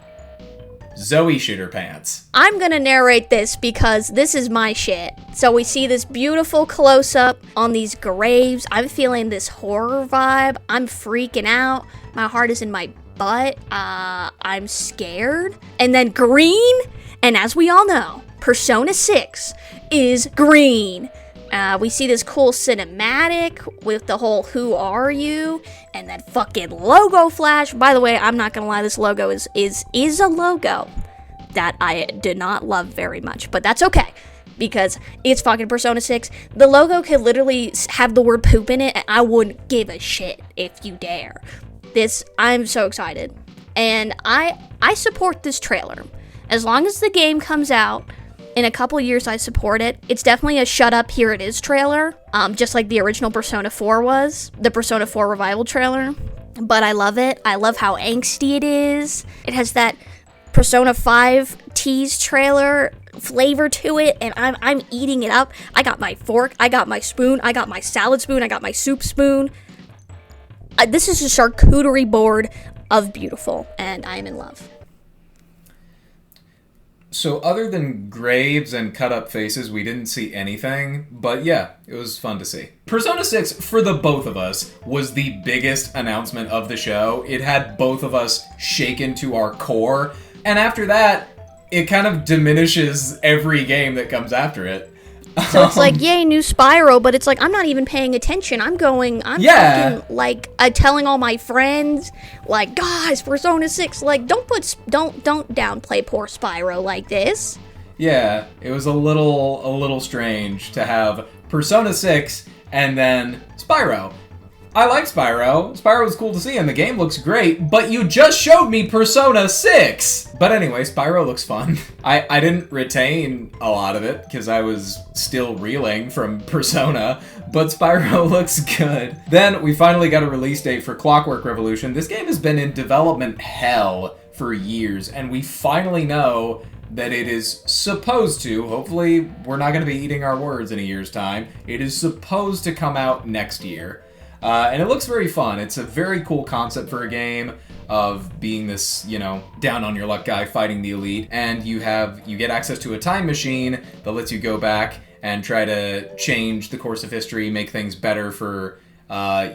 Zoe Shitter Pants. I'm gonna narrate this because this is my shit. So we see this beautiful close-up on these graves. I'm feeling this horror vibe. I'm freaking out. My heart is in my butt. I'm scared. And then green, and as we all know, Persona 6 is green. We see this cool cinematic with the whole "Who are you?" and that fucking logo flash. By the way, I'm not gonna lie, this logo is a logo that I did not love very much, but that's okay because it's fucking Persona 6. The logo could literally have the word poop in it, and I wouldn't give a shit if you dare. I'm so excited, and I support this trailer. As long as the game comes out in a couple years, I support it. It's definitely a shut up, here it is trailer, just like the original Persona 4 was, the Persona 4 revival trailer. But I love it. I love how angsty it is. It has that Persona 5 tease trailer flavor to it, and I'm eating it up. I got my fork, I got my spoon, I got my salad spoon, I got my soup spoon. This is a charcuterie board of beautiful, and I'm in love. So other than graves and cut-up faces, we didn't see anything, but yeah, it was fun to see. Persona 6, for the both of us, was the biggest announcement of the show. It had both of us shaken to our core, and after that, it kind of diminishes every game that comes after it. So it's like, yay, new Spyro, but it's like, I'm not even paying attention. I'm fucking, like, telling all my friends, like, guys, Persona 6, like, don't downplay poor Spyro like this. Yeah, it was a little strange to have Persona 6 and then Spyro. I like Spyro. Spyro was cool to see, and the game looks great, but you just showed me Persona 6! But anyway, Spyro looks fun. I didn't retain a lot of it, because I was still reeling from Persona, but Spyro looks good. Then, we finally got a release date for Clockwork Revolution. This game has been in development hell for years, and we finally know that it is supposed to, hopefully we're not going to be eating our words in a year's time, it is supposed to come out next year. And it looks very fun. It's a very cool concept for a game of being this, down on your luck guy fighting the elite, and you get access to a time machine that lets you go back and try to change the course of history, make things better for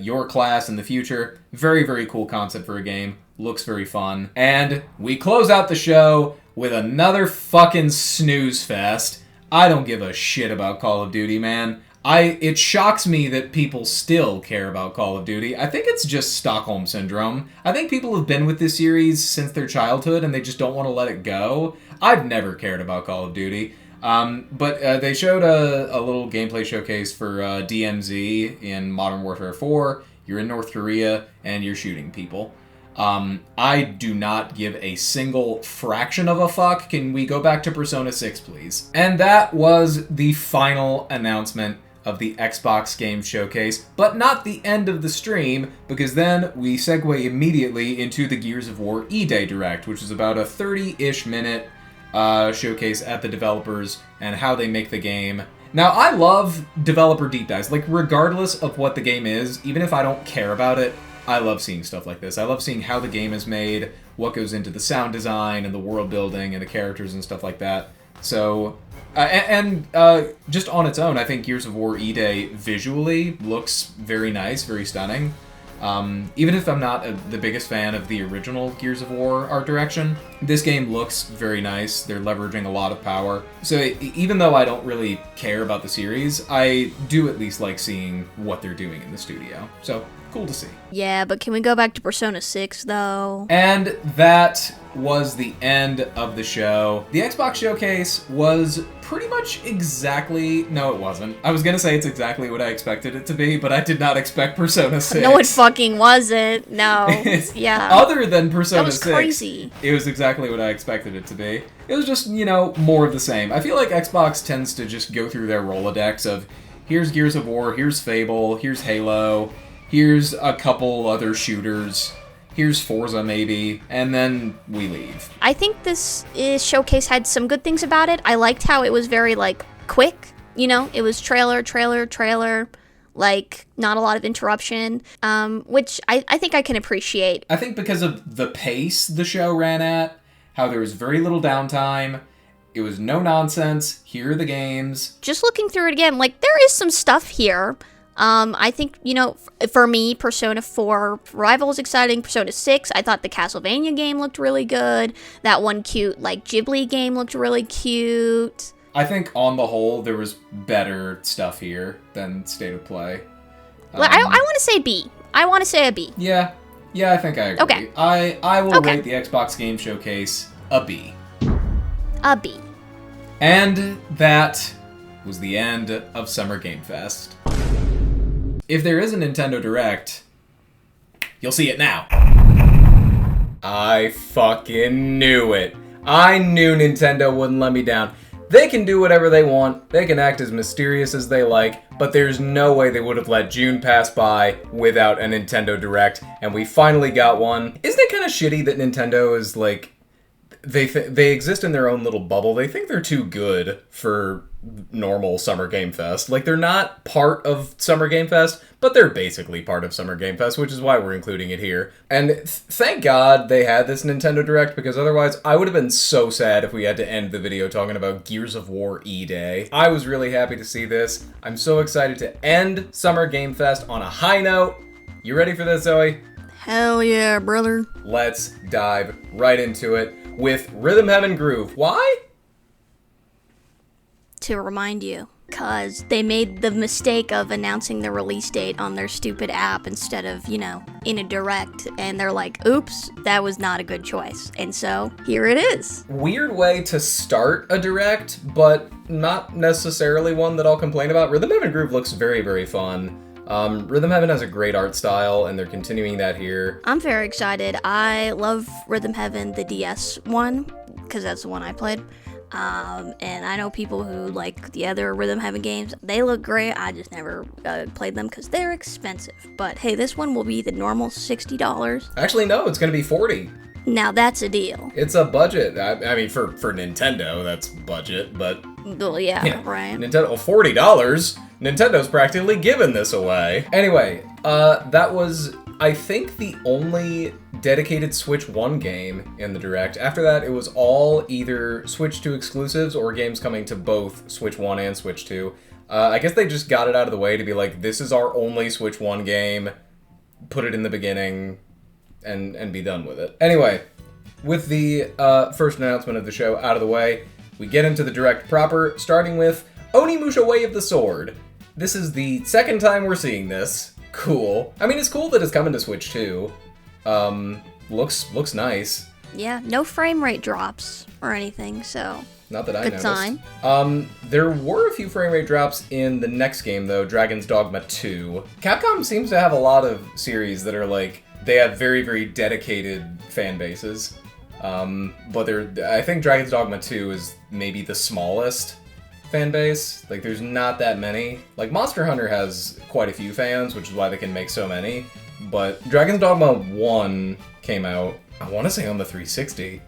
your class in the future. Very, very cool concept for a game. Looks very fun. And we close out the show with another fucking snooze fest. I don't give a shit about Call of Duty, man. It shocks me that people still care about Call of Duty. I think it's just Stockholm Syndrome. I think people have been with this series since their childhood and they just don't want to let it go. I've never cared about Call of Duty. But they showed a little gameplay showcase for DMZ in Modern Warfare 4. You're in North Korea and you're shooting people. I do not give a single fraction of a fuck. Can we go back to Persona 6, please? And that was the final announcement of the Xbox Game Showcase, but not the end of the stream, because then we segue immediately into the Gears of War E-Day Direct, which is about a 30-ish minute showcase at the developers and how they make the game. Now, I love developer deep dives. Like, regardless of what the game is, even if I don't care about it, I love seeing stuff like this. I love seeing how the game is made, what goes into the sound design and the world building and the characters and stuff like that. So, just on its own, I think Gears of War E-Day visually looks very nice, very stunning. Even if I'm not the biggest fan of the original Gears of War art direction, this game looks very nice. They're leveraging a lot of power. So even though I don't really care about the series, I do at least like seeing what they're doing in the studio. So, cool to see. Yeah, but can we go back to Persona 6, though? And that was the end of the show. The Xbox Showcase was pretty much exactly... No, it wasn't. I was gonna say it's exactly what I expected it to be, but I did not expect Persona 6. No, it fucking wasn't. No. Yeah. Other than Persona 6, crazy. It was exactly what I expected it to be. It was just, more of the same. I feel like Xbox tends to just go through their Rolodex of, here's Gears of War, here's Fable, here's Halo, here's a couple other shooters, here's Forza maybe, and then we leave. I think this showcase had some good things about it. I liked how it was very, quick. It was trailer, like not a lot of interruption, which I think I can appreciate. I think because of the pace the show ran at, how there was very little downtime, it was no nonsense, here are the games. Just looking through it again, like, there is some stuff here. I think, for me, Persona 4 Rival is exciting. Persona 6, I thought the Castlevania game looked really good. That one cute, like, Ghibli game looked really cute. I think, on the whole, there was better stuff here than State of Play. Well, I want to say B. I want to say a B. Yeah, I think I agree. Okay. I will rate the Xbox Game Showcase a B. A B. And that was the end of Summer Game Fest. If there is a Nintendo Direct, you'll see it now. I fucking knew it. I knew Nintendo wouldn't let me down. They can do whatever they want, they can act as mysterious as they like, but there's no way they would have let June pass by without a Nintendo Direct, and we finally got one. Isn't it kind of shitty that Nintendo is like, they exist in their own little bubble? They think they're too good for normal Summer Game Fest. Like, they're not part of Summer Game Fest, but they're basically part of Summer Game Fest, which is why we're including it here. And thank God they had this Nintendo Direct, because otherwise I would have been so sad if we had to end the video talking about Gears of War E-Day. I was really happy to see this. I'm so excited to end Summer Game Fest on a high note. You ready for this, Zoe? Hell yeah, brother. Let's dive right into it with Rhythm Heaven Groove. Why? To remind you, because they made the mistake of announcing the release date on their stupid app instead of, in a direct, and they're like, oops, that was not a good choice. And so, here it is. Weird way to start a direct, but not necessarily one that I'll complain about. Rhythm Heaven Groove looks very, very fun. Rhythm Heaven has a great art style, and they're continuing that here. I'm very excited. I love Rhythm Heaven, the DS one, because that's the one I played. And I know people who like the other Rhythm Heaven games. They look great. I just never played them because they're expensive. But hey, this one will be the normal $60. Actually, no, it's going to be $40. Now that's a deal. It's a budget. I mean, for Nintendo, that's budget, but... Well, yeah, right. Nintendo, $40? Nintendo's practically giving this away. Anyway, that was, I think, the only dedicated Switch 1 game in the Direct. After that, it was all either Switch 2 exclusives or games coming to both Switch 1 and Switch 2. I guess they just got it out of the way to be like, this is our only Switch 1 game, put it in the beginning, and be done with it. Anyway, with the first announcement of the show out of the way, we get into the Direct proper, starting with Onimusha Way of the Sword. This is the second time we're seeing this. Cool. I mean, it's cool that it's coming to Switch 2. Looks nice. Yeah, no frame rate drops or anything, so... Not that I good noticed. Sign. There were a few frame rate drops in the next game, though, Dragon's Dogma 2. Capcom seems to have a lot of series that are like, they have very, very dedicated fan bases. But I think Dragon's Dogma 2 is maybe the smallest fan base. Like, there's not that many. Like, Monster Hunter has quite a few fans, which is why they can make so many. But Dragon's Dogma 1 came out, I want to say on the 360.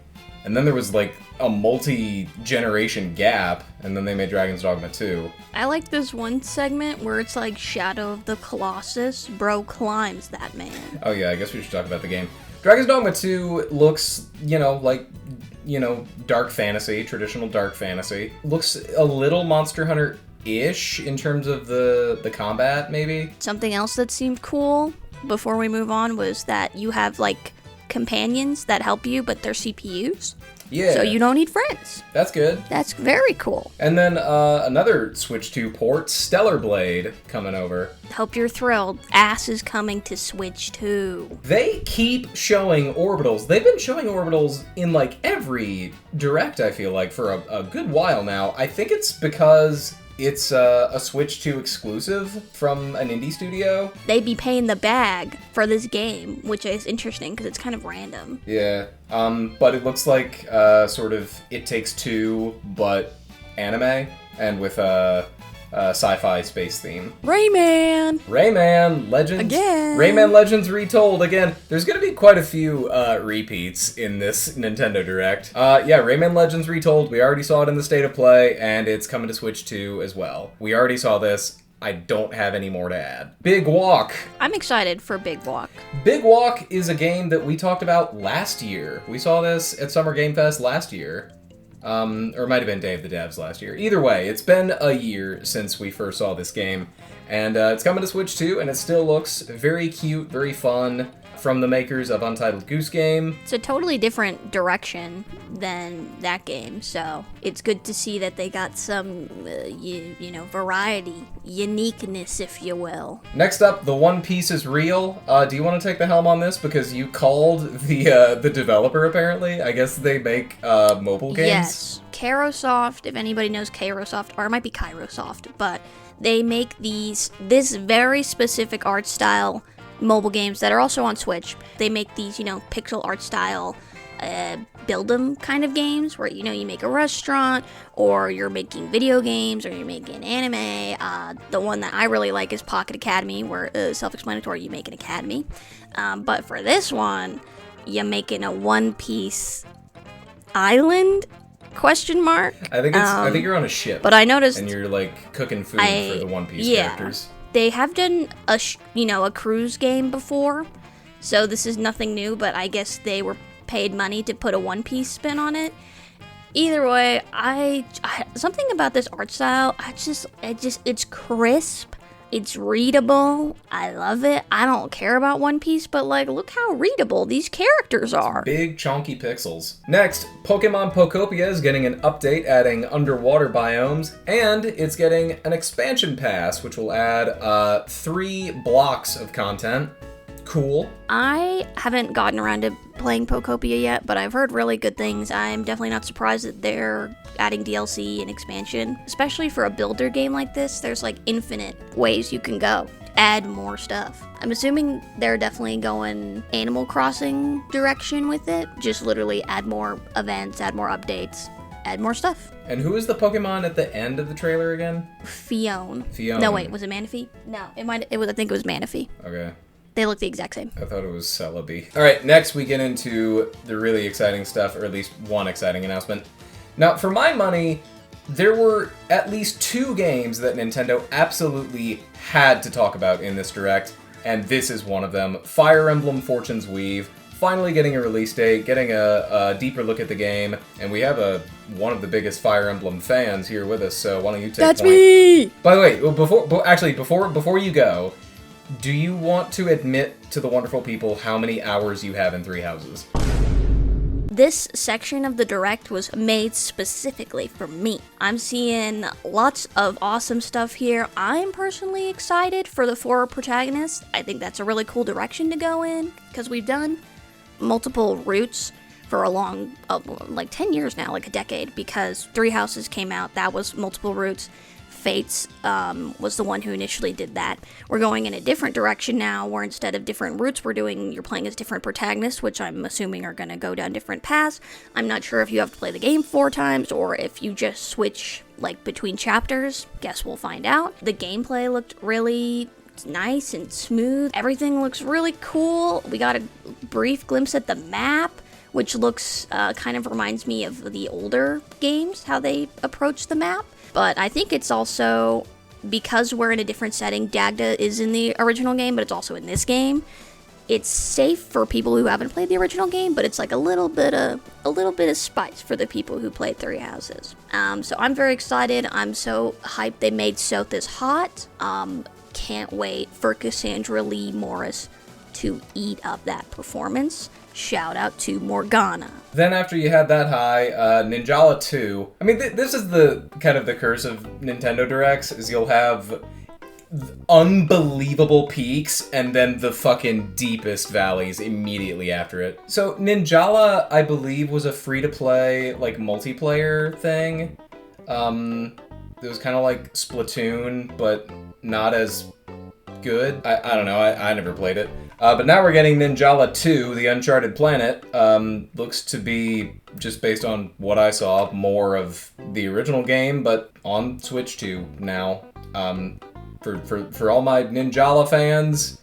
And then there was, like, a multi-generation gap, and then they made Dragon's Dogma 2. I like this one segment where it's like Shadow of the Colossus. Bro climbs that man. Oh yeah, I guess we should talk about the game. Dragon's Dogma 2 looks, dark fantasy, traditional dark fantasy. Looks a little Monster Hunter-ish in terms of the combat, maybe. Something else that seemed cool before we move on was that you have, like, companions that help you, but they're CPUs. Yeah. So you don't need friends. That's good. That's very cool. And then another Switch 2 port, Stellar Blade, coming over. Hope you're thrilled. Ass is coming to Switch 2. They keep showing orbitals. They've been showing orbitals in, like, every Direct, I feel like, for a good while now. I think it's because it's a Switch 2 exclusive from an indie studio. They be paying the bag for this game, which is interesting because it's kind of random. Yeah, but it looks like sort of It Takes Two, but anime, and with a sci-fi space theme. Rayman Legends. again. Rayman Legends retold again. There's gonna be quite a few repeats in this Nintendo Direct. Yeah, Rayman Legends retold. We already saw it in the State of Play, and it's coming to Switch 2 as well. We already saw this. I don't have any more to add. Big Walk. I'm excited for Big Walk. Big Walk is a game that we talked about last year. We saw this at Summer Game Fest last year. Or it might have been Day of the Devs last year. Either way, it's been a year since we first saw this game. And it's coming to Switch 2, and it still looks very cute, very fun, from the makers of Untitled Goose Game. It's a totally different direction than that game, so it's good to see that they got some, variety, uniqueness, if you will. Next up, The One Piece is Real. Do you want to take the helm on this? Because you called the developer, apparently. I guess they make mobile games? Yes. Kairosoft, if anybody knows Kairosoft, or it might be Kairosoft, but they make this very specific art style mobile games that are also on Switch. They make these, pixel art style build 'em kind of games where, you make a restaurant, or you're making video games, or you're making anime. The one that I really like is Pocket Academy, where self-explanatory, you make an academy. But for this one, you're making a One Piece island? Question mark. I think you're on a ship. But I noticed, and you're like cooking food for the One Piece characters. They have done a cruise game before, so this is nothing new. But I guess they were paid money to put a One Piece spin on it. Either way, I something about this art style. It's crisp. It's readable. I love it. I don't care about One Piece, but look how readable these characters are. Big chunky pixels. Next, Pokemon Pokopia is getting an update adding underwater biomes, and it's getting an expansion pass, which will add 3 blocks of content. Cool. I haven't gotten around to playing Pokopia yet, but I've heard really good things. I'm definitely not surprised that they're adding DLC and expansion. Especially for a builder game like this, there's infinite ways you can go. Add more stuff. I'm assuming they're definitely going Animal Crossing direction with it. Just literally add more events, add more updates, add more stuff. And who is the Pokemon at the end of the trailer again? Fione. Fione. No, wait, was it Manaphy? No, I think it was Manaphy. Okay. They look the exact same. I thought it was Celebi. Alright, next we get into the really exciting stuff, or at least one exciting announcement. Now, for my money, there were at least 2 games that Nintendo absolutely had to talk about in this Direct, and this is one of them. Fire Emblem Fortune's Weave, finally getting a release date, getting a deeper look at the game, and we have one of the biggest Fire Emblem fans here with us, so why don't you take That's point. me! By the way, before you go, do you want to admit to the wonderful people how many hours you have in Three Houses? This section of the Direct was made specifically for me. I'm seeing lots of awesome stuff here. I'm personally excited for the 4 protagonists. I think that's a really cool direction to go in, because we've done multiple routes for a long, 10 years now, a decade, because Three Houses came out, that was multiple routes. Fates was the one who initially did that. We're going in a different direction now, where instead of different routes, you're playing as different protagonists, which I'm assuming are going to go down different paths. I'm not sure if you have to play the game 4 times, or if you just switch, between chapters. Guess we'll find out. The gameplay looked really nice and smooth. Everything looks really cool. We got a brief glimpse at the map, which looks, kind of reminds me of the older games, how they approach the map. But I think it's also, because we're in a different setting, Dagda is in the original game, but it's also in this game. It's safe for people who haven't played the original game, but it's a little bit of spice for the people who played Three Houses. So I'm very excited. I'm so hyped they made Sothis hot. Can't wait for Cassandra Lee Morris to eat up that performance. Shout out to Morgana. Then after you had that high, Ninjala 2. I mean, this is the kind of the curse of Nintendo Directs, is you'll have unbelievable peaks and then the fucking deepest valleys immediately after it. So Ninjala, I believe, was a free-to-play, multiplayer thing. It was kind of like Splatoon, but not as good. I don't know, I never played it. But now we're getting Ninjala 2, The Uncharted Planet. Looks to be, just based on what I saw, more of the original game, but on Switch 2 now. For all my Ninjala fans,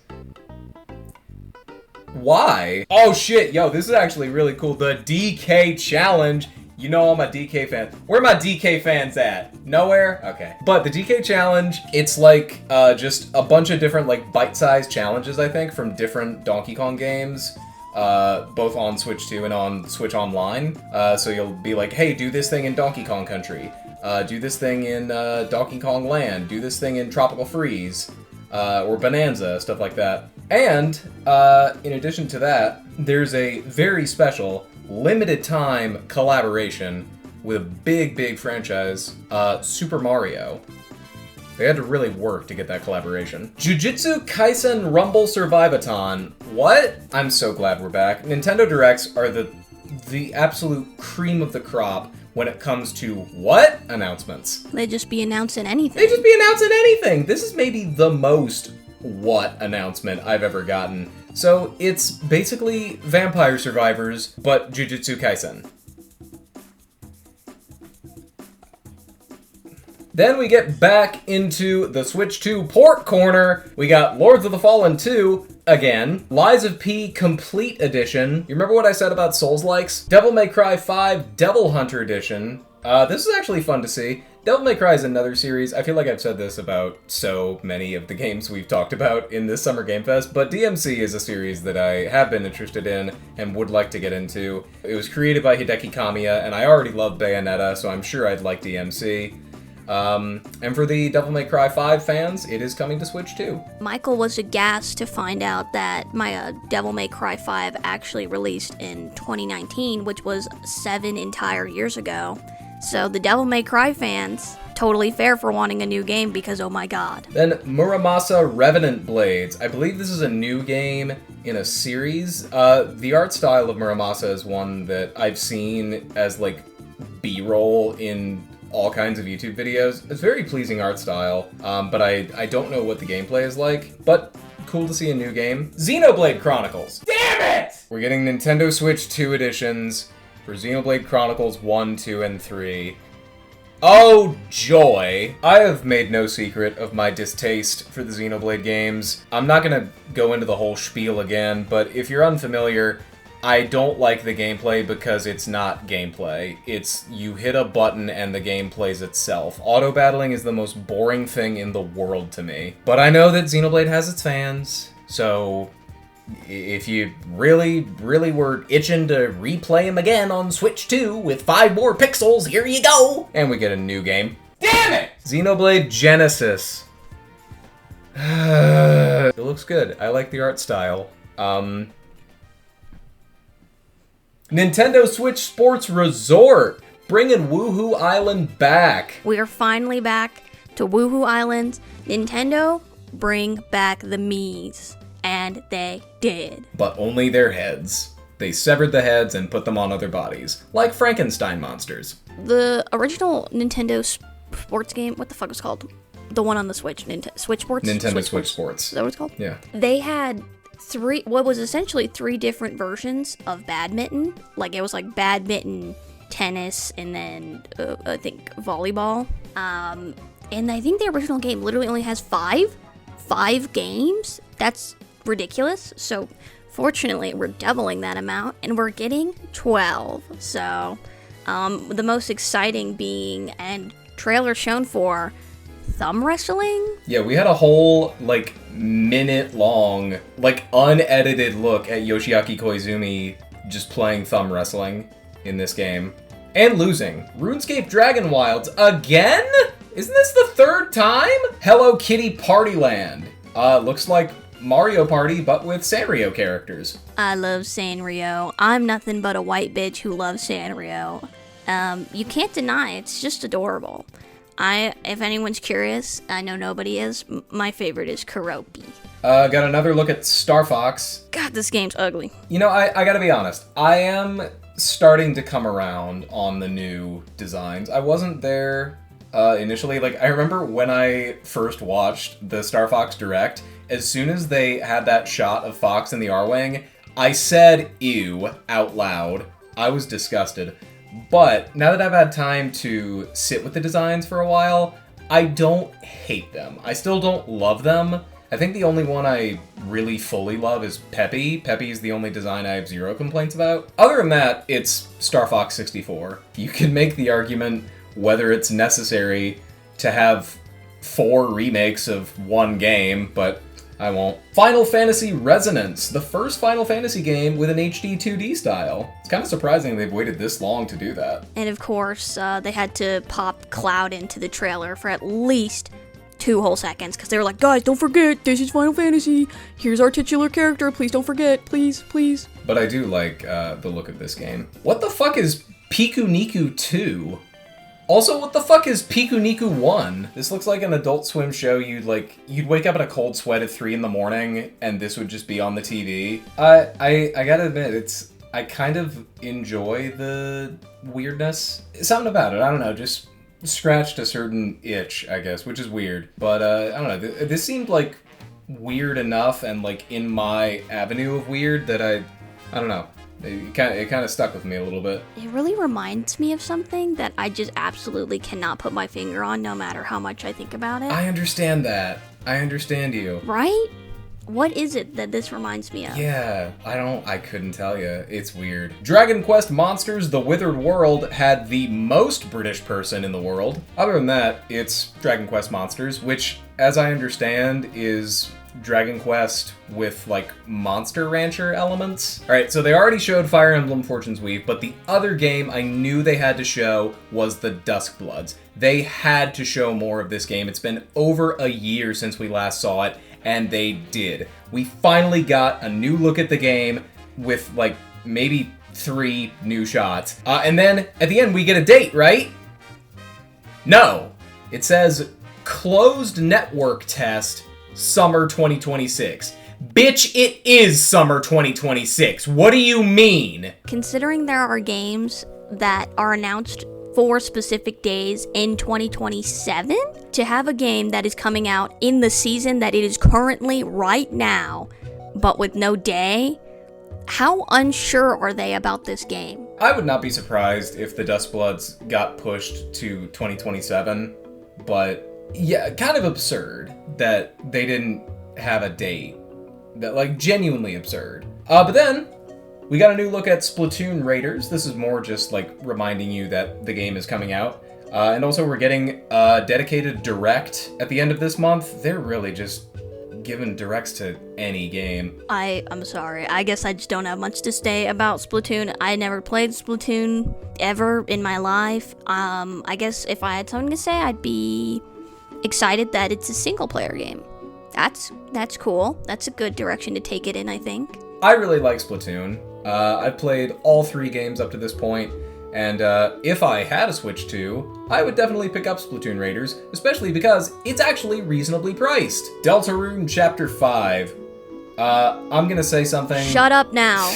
why? Oh shit, yo, this is actually really cool. The DK Challenge You know all my DK fans. Where are my DK fans at? Nowhere? Okay. But the DK challenge, it's like just a bunch of different like bite-sized challenges, I think, from different Donkey Kong games. Both on Switch 2 and on Switch Online. So you'll be like, hey, do this thing in Donkey Kong Country. Do this thing in Donkey Kong Land. Do this thing in Tropical Freeze. Or Bonanza, stuff like that. And, in addition to that, there's a very special, limited time collaboration with a big franchise, Super Mario. They had to really work to get that collaboration. Jujutsu Kaisen Rumble Survivathon. What? I'm so glad we're back. Nintendo Directs are the absolute cream of the crop when it comes to what? Announcements. They just be announcing anything. They just be announcing anything. This is maybe the most what announcement I've ever gotten. So it's basically Vampire Survivors, but Jujutsu Kaisen. Then we get back into the Switch 2 port corner. We got Lords of the Fallen 2, again. Lies of P Complete Edition. You remember what I said about Souls-likes? Devil May Cry 5 Devil Hunter Edition. This is actually fun to see. Devil May Cry is another series. I feel like I've said this about so many of the games we've talked about in this Summer Game Fest, but DMC is a series that I have been interested in and would like to get into. It was created by Hideki Kamiya, and I already love Bayonetta, so I'm sure I'd like DMC. And for the Devil May Cry 5 fans, it is coming to Switch too. Michael was aghast to find out that my Devil May Cry 5 actually released in 2019, which was 7 entire years ago. So the Devil May Cry fans, totally fair for wanting a new game because oh my god. Then Muramasa Revenant Blades. I believe this is a new game in a series. The art style of Muramasa is one that I've seen as like B-roll in all kinds of YouTube videos. It's very pleasing art style, but I don't know what the gameplay is like, but cool to see a new game. Xenoblade Chronicles. Damn it! We're getting Nintendo Switch 2 editions for Xenoblade Chronicles 1, 2, and 3. Oh, joy! I have made no secret of my distaste for the Xenoblade games. I'm not gonna go into the whole spiel again, but if you're unfamiliar, I don't like the gameplay because it's not gameplay. It's you hit a button and the game plays itself. Auto-battling is the most boring thing in the world to me. But I know that Xenoblade has its fans, so if you really were itching to replay them again on Switch 2 with 5 more pixels, here you go! And we get a new game. Damn it! Xenoblade Genesis. It looks good. I like the art style. Nintendo Switch Sports Resort, bringing Woohoo Island back. We are finally back to Woohoo Island. Nintendo, bring back the Miis. And they did. But only their heads. They severed the heads and put them on other bodies, like Frankenstein monsters. The original Nintendo sports game, what the fuck was it called? The one on the Switch, Switch Sports? Nintendo Switch Sports. Is that what it's called? Yeah. They had what was essentially 3 different versions of badminton. Like, it was like badminton, tennis, and then I think volleyball. And I think the original game literally only has 5 games. That's ridiculous. So fortunately, we're doubling that amount, and we're getting 12. So the most exciting being, and trailer shown for, thumb wrestling? Yeah, we had a whole, like, minute-long, like, unedited look at Yoshiaki Koizumi just playing thumb wrestling in this game. And losing. RuneScape Dragon Wilds again? Isn't this the 3rd time? Hello Kitty Party Land. Looks like Mario Party, but with Sanrio characters. I love Sanrio. I'm nothing but a white bitch who loves Sanrio. You can't deny it's just adorable. If anyone's curious, I know nobody is, my favorite is Karopi. Got another look at Star Fox. God, this game's ugly. You know, I gotta be honest. I am starting to come around on the new designs. I wasn't there initially. Like, I remember when I first watched the Star Fox Direct, as soon as they had that shot of Fox in the Arwing, I said ew out loud. I was disgusted. But now that I've had time to sit with the designs for a while, I don't hate them. I still don't love them. I think the only one I really fully love is Peppy. Peppy is the only design I have zero complaints about. Other than that, it's Star Fox 64. You can make the argument whether it's necessary to have 4 remakes of one game, but I won't. Final Fantasy Resonance, the first Final Fantasy game with an HD 2D style. It's kind of surprising they've waited this long to do that. And of course, they had to pop Cloud into the trailer for at least 2 whole seconds, because they were like, guys, don't forget, this is Final Fantasy. Here's our titular character. Please don't forget. Please, please. But I do like the look of this game. What the fuck is Piku Niku 2? Also, what the fuck is Piku Niku 1? This looks like an Adult Swim show you'd wake up in a cold sweat at 3 in the morning and this would just be on the TV. I gotta admit, I kind of enjoy the weirdness. Something about it, I don't know, just scratched a certain itch, I guess, which is weird. But, I don't know, this seemed like weird enough and like in my avenue of weird that I don't know. It kind of stuck with me a little bit. It really reminds me of something that I just absolutely cannot put my finger on no matter how much I think about it. I understand that. I understand you. Right? What is it that this reminds me of? Yeah, I couldn't tell you. It's weird. Dragon Quest Monsters: The Withered World had the most British person in the world. Other than that, it's Dragon Quest Monsters, which, as I understand, is Dragon Quest with, like, Monster Rancher elements. Alright, so they already showed Fire Emblem Fortune's Weave, but the other game I knew they had to show was the Duskbloods. They had to show more of this game. It's been over a year since we last saw it, and they did. We finally got a new look at the game with, like, maybe 3 new shots. And then, at the end, we get a date, right? No. It says, closed network test, Summer 2026. Bitch, it is Summer 2026. What do you mean? Considering there are games that are announced for specific days in 2027, to have a game that is coming out in the season that it is currently right now, but with no day, how unsure are they about this game? I would not be surprised if the Duskbloods got pushed to 2027, but yeah, kind of absurd that they didn't have a date. That, like, genuinely absurd. But then, we got a new look at Splatoon Raiders. This is more just, like, reminding you that the game is coming out. And also we're getting a dedicated direct at the end of this month. They're really just giving directs to any game. I'm sorry. I guess I just don't have much to say about Splatoon. I never played Splatoon ever in my life. I guess if I had something to say, I'd be excited that it's a single-player game. That's cool. That's a good direction to take it in, I think. I really like Splatoon. I've played all 3 games up to this point, and if I had a Switch 2, I would definitely pick up Splatoon Raiders, especially because it's actually reasonably priced. Deltarune Chapter 5. I'm gonna say something. Shut up now.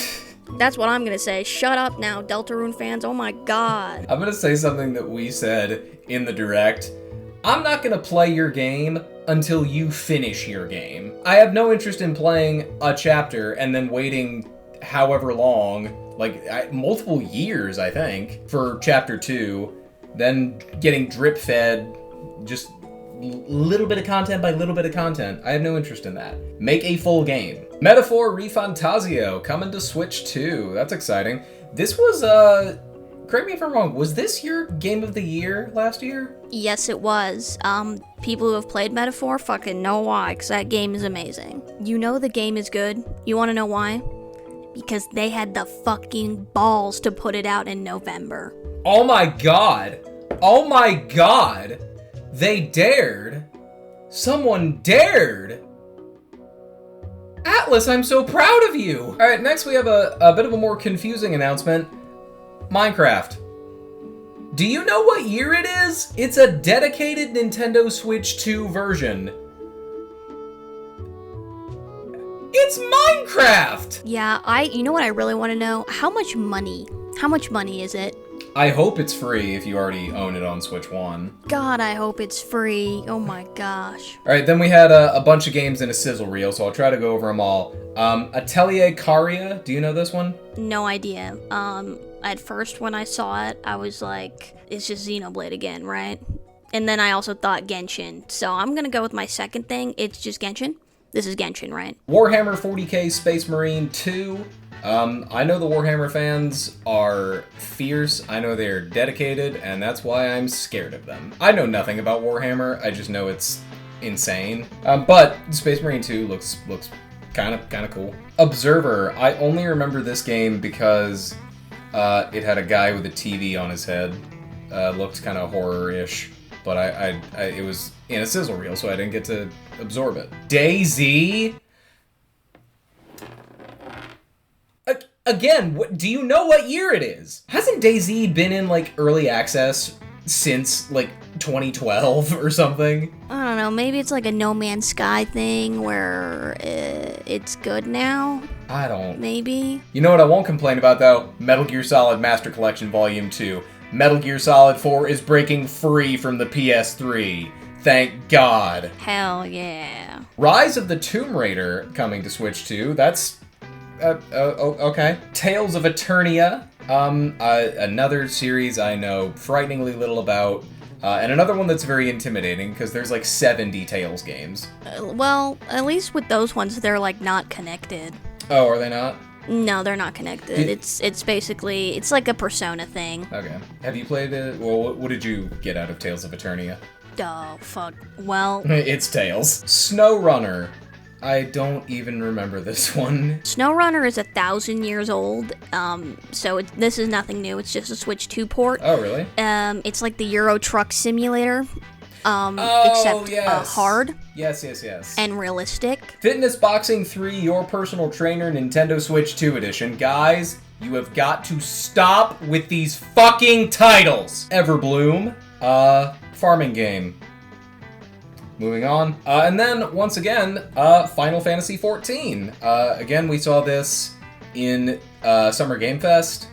That's what I'm gonna say. Shut up now, Deltarune fans. Oh my god. I'm gonna say something that we said in the direct. I'm not gonna play your game until you finish your game. I have no interest in playing a chapter and then waiting however long, like multiple years, I think, for chapter 2, then getting drip fed just little bit of content by little bit of content. I have no interest in that. Make a full game. Metaphor ReFantazio coming to Switch 2. That's exciting. This was, correct me if I'm wrong, was this your Game of the Year last year? Yes, it was. People who have played Metaphor fucking know why, because that game is amazing. You know the game is good. You want to know why? Because they had the fucking balls to put it out in November. Oh my god! Oh my god! They dared! Someone dared! Atlas, I'm so proud of you! Alright, next we have a bit of a more confusing announcement. Minecraft. Do you know what year it is? It's a dedicated Nintendo Switch 2 version. It's Minecraft! Yeah, you know what I really want to know? How much money is it? I hope it's free if you already own it on Switch 1. God, I hope it's free. Oh my gosh. Alright, then we had a bunch of games in a sizzle reel, so I'll try to go over them all. Atelier Caria, do you know this one? No idea. At first when I saw it, I was like, it's just Xenoblade again, right? And then I also thought Genshin. So I'm gonna go with my second thing. It's just Genshin. This is Genshin, right? Warhammer 40k Space Marine 2. I know the Warhammer fans are fierce, I know they're dedicated, and that's why I'm scared of them. I know nothing about Warhammer, I just know it's insane. But Space Marine 2 looks kind of cool. Observer, I only remember this game because it had a guy with a TV on his head. Looked kind of horror-ish, but it was in a sizzle reel, so I didn't get to absorb it. DayZ? Again, do you know what year it is? Hasn't DayZ been in, like, early access since, like, 2012 or something? I don't know, maybe it's like a No Man's Sky thing where it's good now? I don't... Maybe? You know what I won't complain about, though? Metal Gear Solid Master Collection Volume 2. Metal Gear Solid 4 is breaking free from the PS3. Thank God. Hell yeah. Rise of the Tomb Raider coming to Switch 2. That's... okay. Tales of Eternia, another series I know frighteningly little about, and another one that's very intimidating, because there's like 70 Tales games. Well, at least with those ones, they're like not connected. Oh, are they not? No, they're not connected. It's basically, it's like a Persona thing. Okay. Have you played it? Well, what did you get out of Tales of Eternia? Oh, fuck. Well... It's Tales. SnowRunner. I don't even remember this one. SnowRunner is 1,000 years old, so this is nothing new. It's just a Switch 2 port. Oh, really? It's like the Euro Truck Simulator, except yes. hard. Yes. And realistic. Fitness Boxing 3 Your Personal Trainer Nintendo Switch 2 Edition. Guys, you have got to stop with these fucking titles. Everbloom, farming game. Moving on. And then, once again, Final Fantasy XIV. Again, we saw this in Summer Game Fest.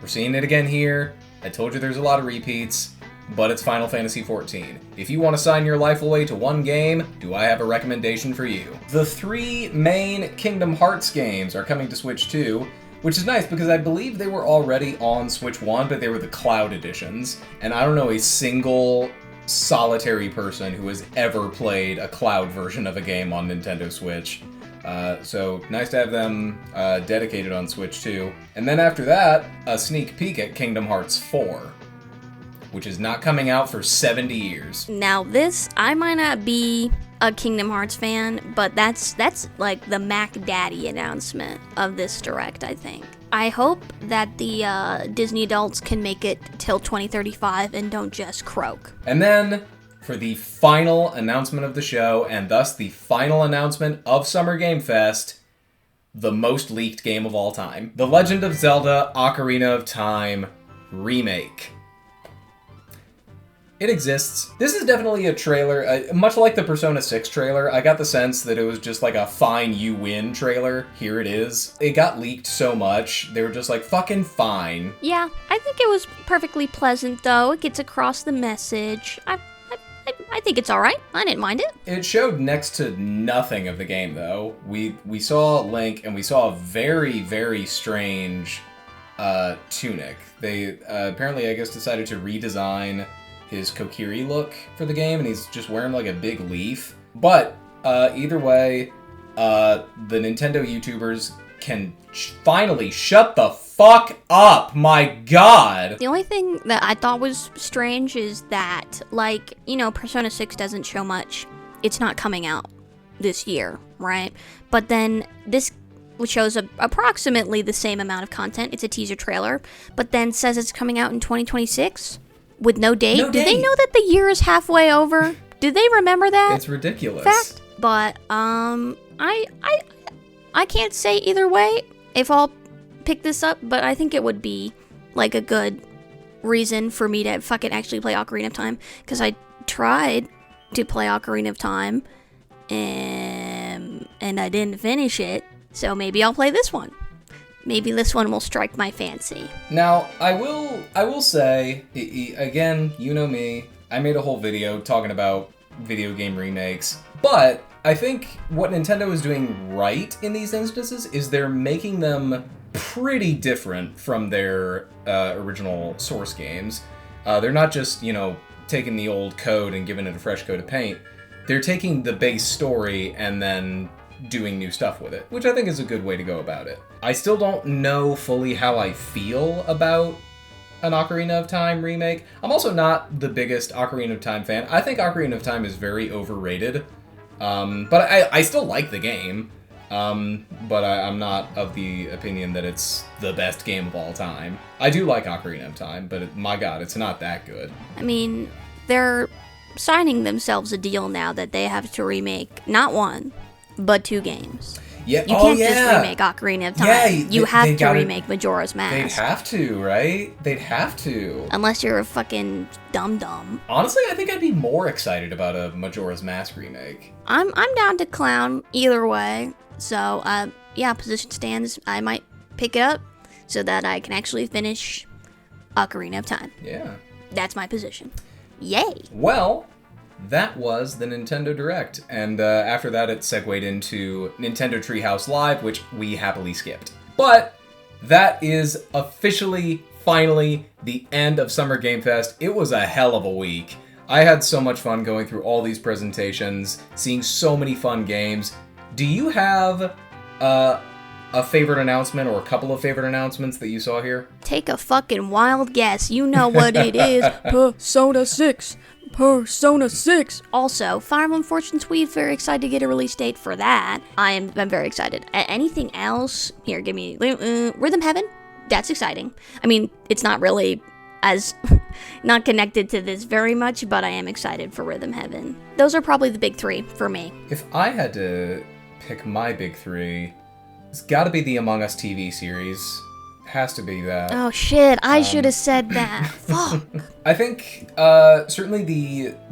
We're seeing it again here. I told you there's a lot of repeats, but it's Final Fantasy XIV. If you want to sign your life away to one game, do I have a recommendation for you? The 3 main Kingdom Hearts games are coming to Switch 2, which is nice because I believe they were already on Switch 1, but they were the Cloud editions. And I don't know a single solitary person who has ever played a cloud version of a game on Nintendo Switch. So nice to have them dedicated on Switch 2. And then after that, a sneak peek at Kingdom Hearts 4, which is not coming out for 70 years. Now this, I might not be a Kingdom Hearts fan, but that's like the Mac Daddy announcement of this Direct, I think. I hope that the Disney adults can make it till 2035 and don't just croak. And then, for the final announcement of the show, and thus the final announcement of Summer Game Fest, the most leaked game of all time. The Legend of Zelda Ocarina of Time Remake. It exists. This is definitely a trailer, much like the Persona 6 trailer. I got the sense that it was just like a fine you win trailer. Here it is. It got leaked so much, they were just like, fucking fine. Yeah, I think it was perfectly pleasant though. It gets across the message. I think it's alright. I didn't mind it. It showed next to nothing of the game though. We saw Link and we saw a very, very strange tunic. They apparently, I guess, decided to redesign his Kokiri look for the game, and he's just wearing like a big leaf. But either way, the Nintendo YouTubers can finally shut the fuck up. My God. The only thing that I thought was strange is that, like, you know, Persona 6 doesn't show much. It's not coming out this year, right? But then this shows approximately the same amount of content. It's a teaser trailer, but then says it's coming out in 2026. With no date? No Do date. they know that the year is halfway over? Do they remember that? It's ridiculous. Fact? But I can't say either way if I'll pick this up, but I think it would be like a good reason for me to fucking actually play Ocarina of Time, because I tried to play Ocarina of Time and I didn't finish it. So maybe I'll play this one. Maybe this one will strike my fancy. Now, I will say, again, you know me, I made a whole video talking about video game remakes, but I think what Nintendo is doing right in these instances is they're making them pretty different from their original source games. They're not just, you know, taking the old code and giving it a fresh coat of paint. They're taking the base story and then doing new stuff with it, which I think is a good way to go about it. I still don't know fully how I feel about an Ocarina of Time remake. I'm also not the biggest Ocarina of Time fan. I think Ocarina of Time is very overrated, but I still like the game. But I'm not of the opinion that it's the best game of all time. I do like Ocarina of Time, but my god, it's not that good. I mean, they're signing themselves a deal now that they have to remake not one, but 2 games. Yeah, you can't just remake Ocarina of Time. Yeah, you have to remake Majora's Mask. They'd have to, right? They'd have to. Unless you're a fucking dum-dum. Honestly, I think I'd be more excited about a Majora's Mask remake. I'm down to clown either way. So, yeah, position stands. I might pick it up so that I can actually finish Ocarina of Time. Yeah. That's my position. Yay! Well, that was the Nintendo Direct, and after that it segued into Nintendo Treehouse Live, which we happily skipped. But that is officially, finally, the end of Summer Game Fest. It was a hell of a week. I had so much fun going through all these presentations, seeing so many fun games. Do you have a favorite announcement or a couple of favorite announcements that you saw here? Take a fucking wild guess. You know what it is. Persona 6. Persona 6. Also, Fire Emblem Fortune Sweet, very excited to get a release date for that. I'm very excited. Anything else? Here, give me Rhythm Heaven. That's exciting. I mean, it's not really as not connected to this very much, but I am excited for Rhythm Heaven. Those are probably the big 3 for me. If I had to pick my big 3, it's got to be the Among Us TV series. Has to be that. Oh shit, I should have said that. Fuck. I think certainly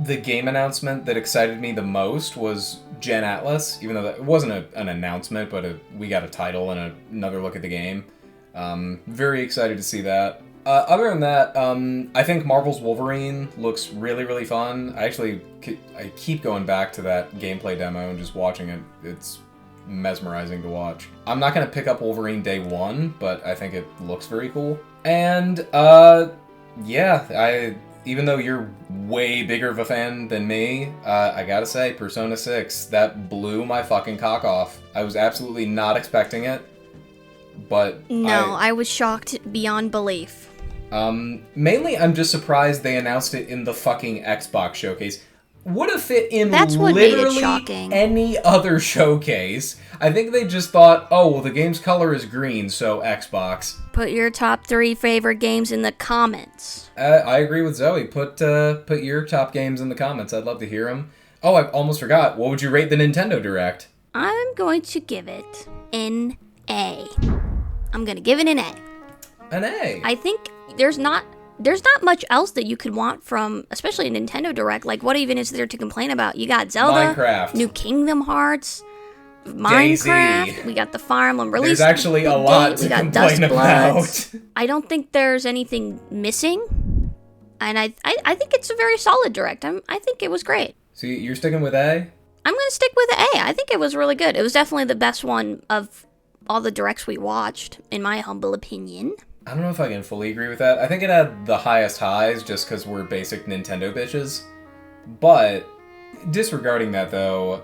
the game announcement that excited me the most was Gen Atlas, even though that wasn't an announcement, but we got a title and another look at the game. Very excited to see that. Other than that, I think Marvel's Wolverine looks really, really fun. I keep going back to that gameplay demo and just watching it. It's mesmerizing to watch. I'm not going to pick up Wolverine day 1, but I think it looks very cool. And, yeah, even though you're way bigger of a fan than me, I gotta say, Persona 6, that blew my fucking cock off. I was absolutely not expecting it, but no, I was shocked beyond belief. Mainly, I'm just surprised they announced it in the fucking Xbox showcase. Would have fit in That's what made it literally shocking. Any other showcase. I think they just thought, oh, well, the game's color is green, so Xbox. Put your top 3 favorite games in the comments. I agree with Zoe. Put your top games in the comments. I'd love to hear them. Oh, I almost forgot. What would you rate the Nintendo Direct? I'm going to give it an A. I'm going to give it an A. An A? I think there's not much else that you could want from, especially a Nintendo Direct. Like, what even is there to complain about? You got Zelda, Minecraft, New Kingdom Hearts, Minecraft. Daisy. We got the Fire Emblem release. There's actually a lot to complain about. I don't think there's anything missing, and I think it's a very solid Direct. I think it was great. So you're sticking with A? I'm gonna stick with A. I think it was really good. It was definitely the best one of all the Directs we watched, in my humble opinion. I don't know if I can fully agree with that. I think it had the highest highs just because we're basic Nintendo bitches. But, disregarding that though,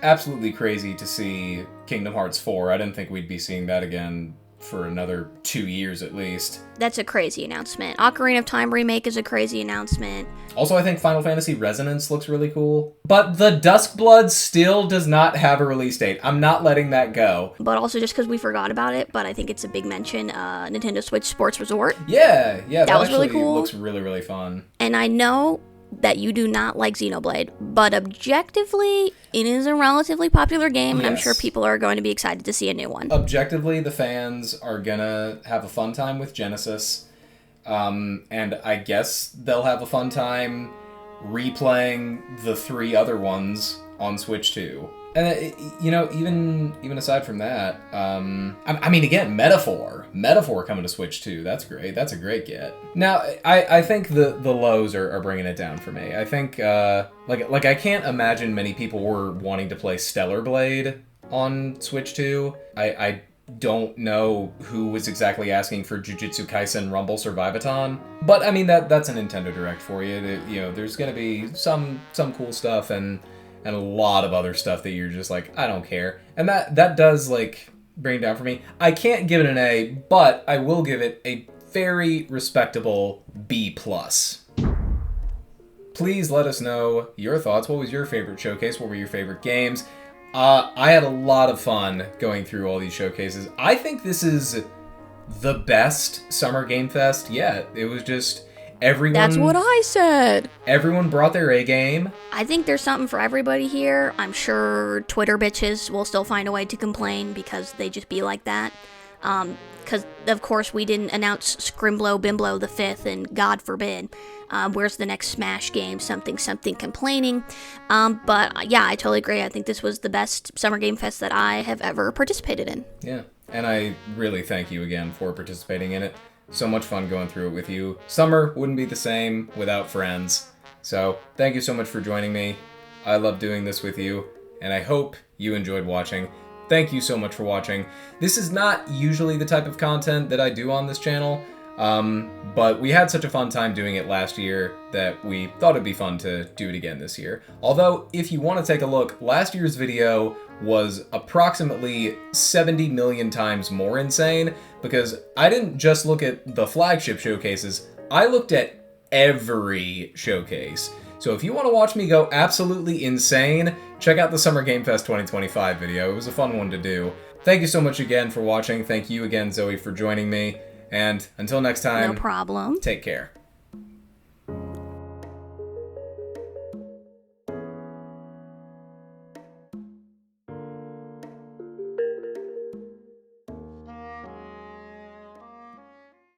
absolutely crazy to see Kingdom Hearts 4. I didn't think we'd be seeing that again for another 2 years at least. That's a crazy announcement. Ocarina of Time remake is a crazy announcement. Also, I think Final Fantasy Resonance looks really cool. But the Duskblood still does not have a release date. I'm not letting that go. But also just because we forgot about it, but I think it's a big mention, Nintendo Switch Sports Resort. Yeah, that was really cool. Looks really, really fun. And I know that you do not like Xenoblade, but objectively, it is a relatively popular game, and I'm sure people are going to be excited to see a new one. Objectively, the fans are gonna have a fun time with Genesis, and I guess they'll have a fun time replaying the 3 other ones on Switch 2. And, even aside from that, I mean, again, Metaphor coming to Switch 2, that's great. That's a great get. Now, I think the lows are bringing it down for me. I think, I can't imagine many people were wanting to play Stellar Blade on Switch 2. I don't know who was exactly asking for Jujutsu Kaisen Rumble Survivathon, but, I mean, that's a Nintendo Direct for you. There's gonna be some cool stuff, and and a lot of other stuff that you're just like, I don't care. And that does, like, bring it down for me. I can't give it an A, but I will give it a very respectable B+. Please let us know your thoughts. What was your favorite showcase? What were your favorite games? I had a lot of fun going through all these showcases. I think this is the best Summer Game Fest yet. It was just everyone... That's what I said. Everyone brought their A game. I think there's something for everybody here. I'm sure Twitter bitches will still find a way to complain because they just be like that. Because, of course, we didn't announce Scrimblow Bimblow the 5th, and God forbid, where's the next Smash game, something complaining. But, yeah, I totally agree. I think this was the best Summer Game Fest that I have ever participated in. Yeah, and I really thank you again for participating in it. So much fun going through it with you. Summer wouldn't be the same without friends. So, thank you so much for joining me. I love doing this with you, and I hope you enjoyed watching. Thank you so much for watching. This is not usually the type of content that I do on this channel, but we had such a fun time doing it last year that we thought it'd be fun to do it again this year. Although, if you want to take a look, last year's video was approximately 70 million times more insane, because I didn't just look at the flagship showcases, I looked at every showcase. So if you want to watch me go absolutely insane, check out the Summer Game Fest 2025 video. It was a fun one to do. Thank you so much again for watching. Thank you again, Zoe, for joining me. And until next time, No problem. Take care.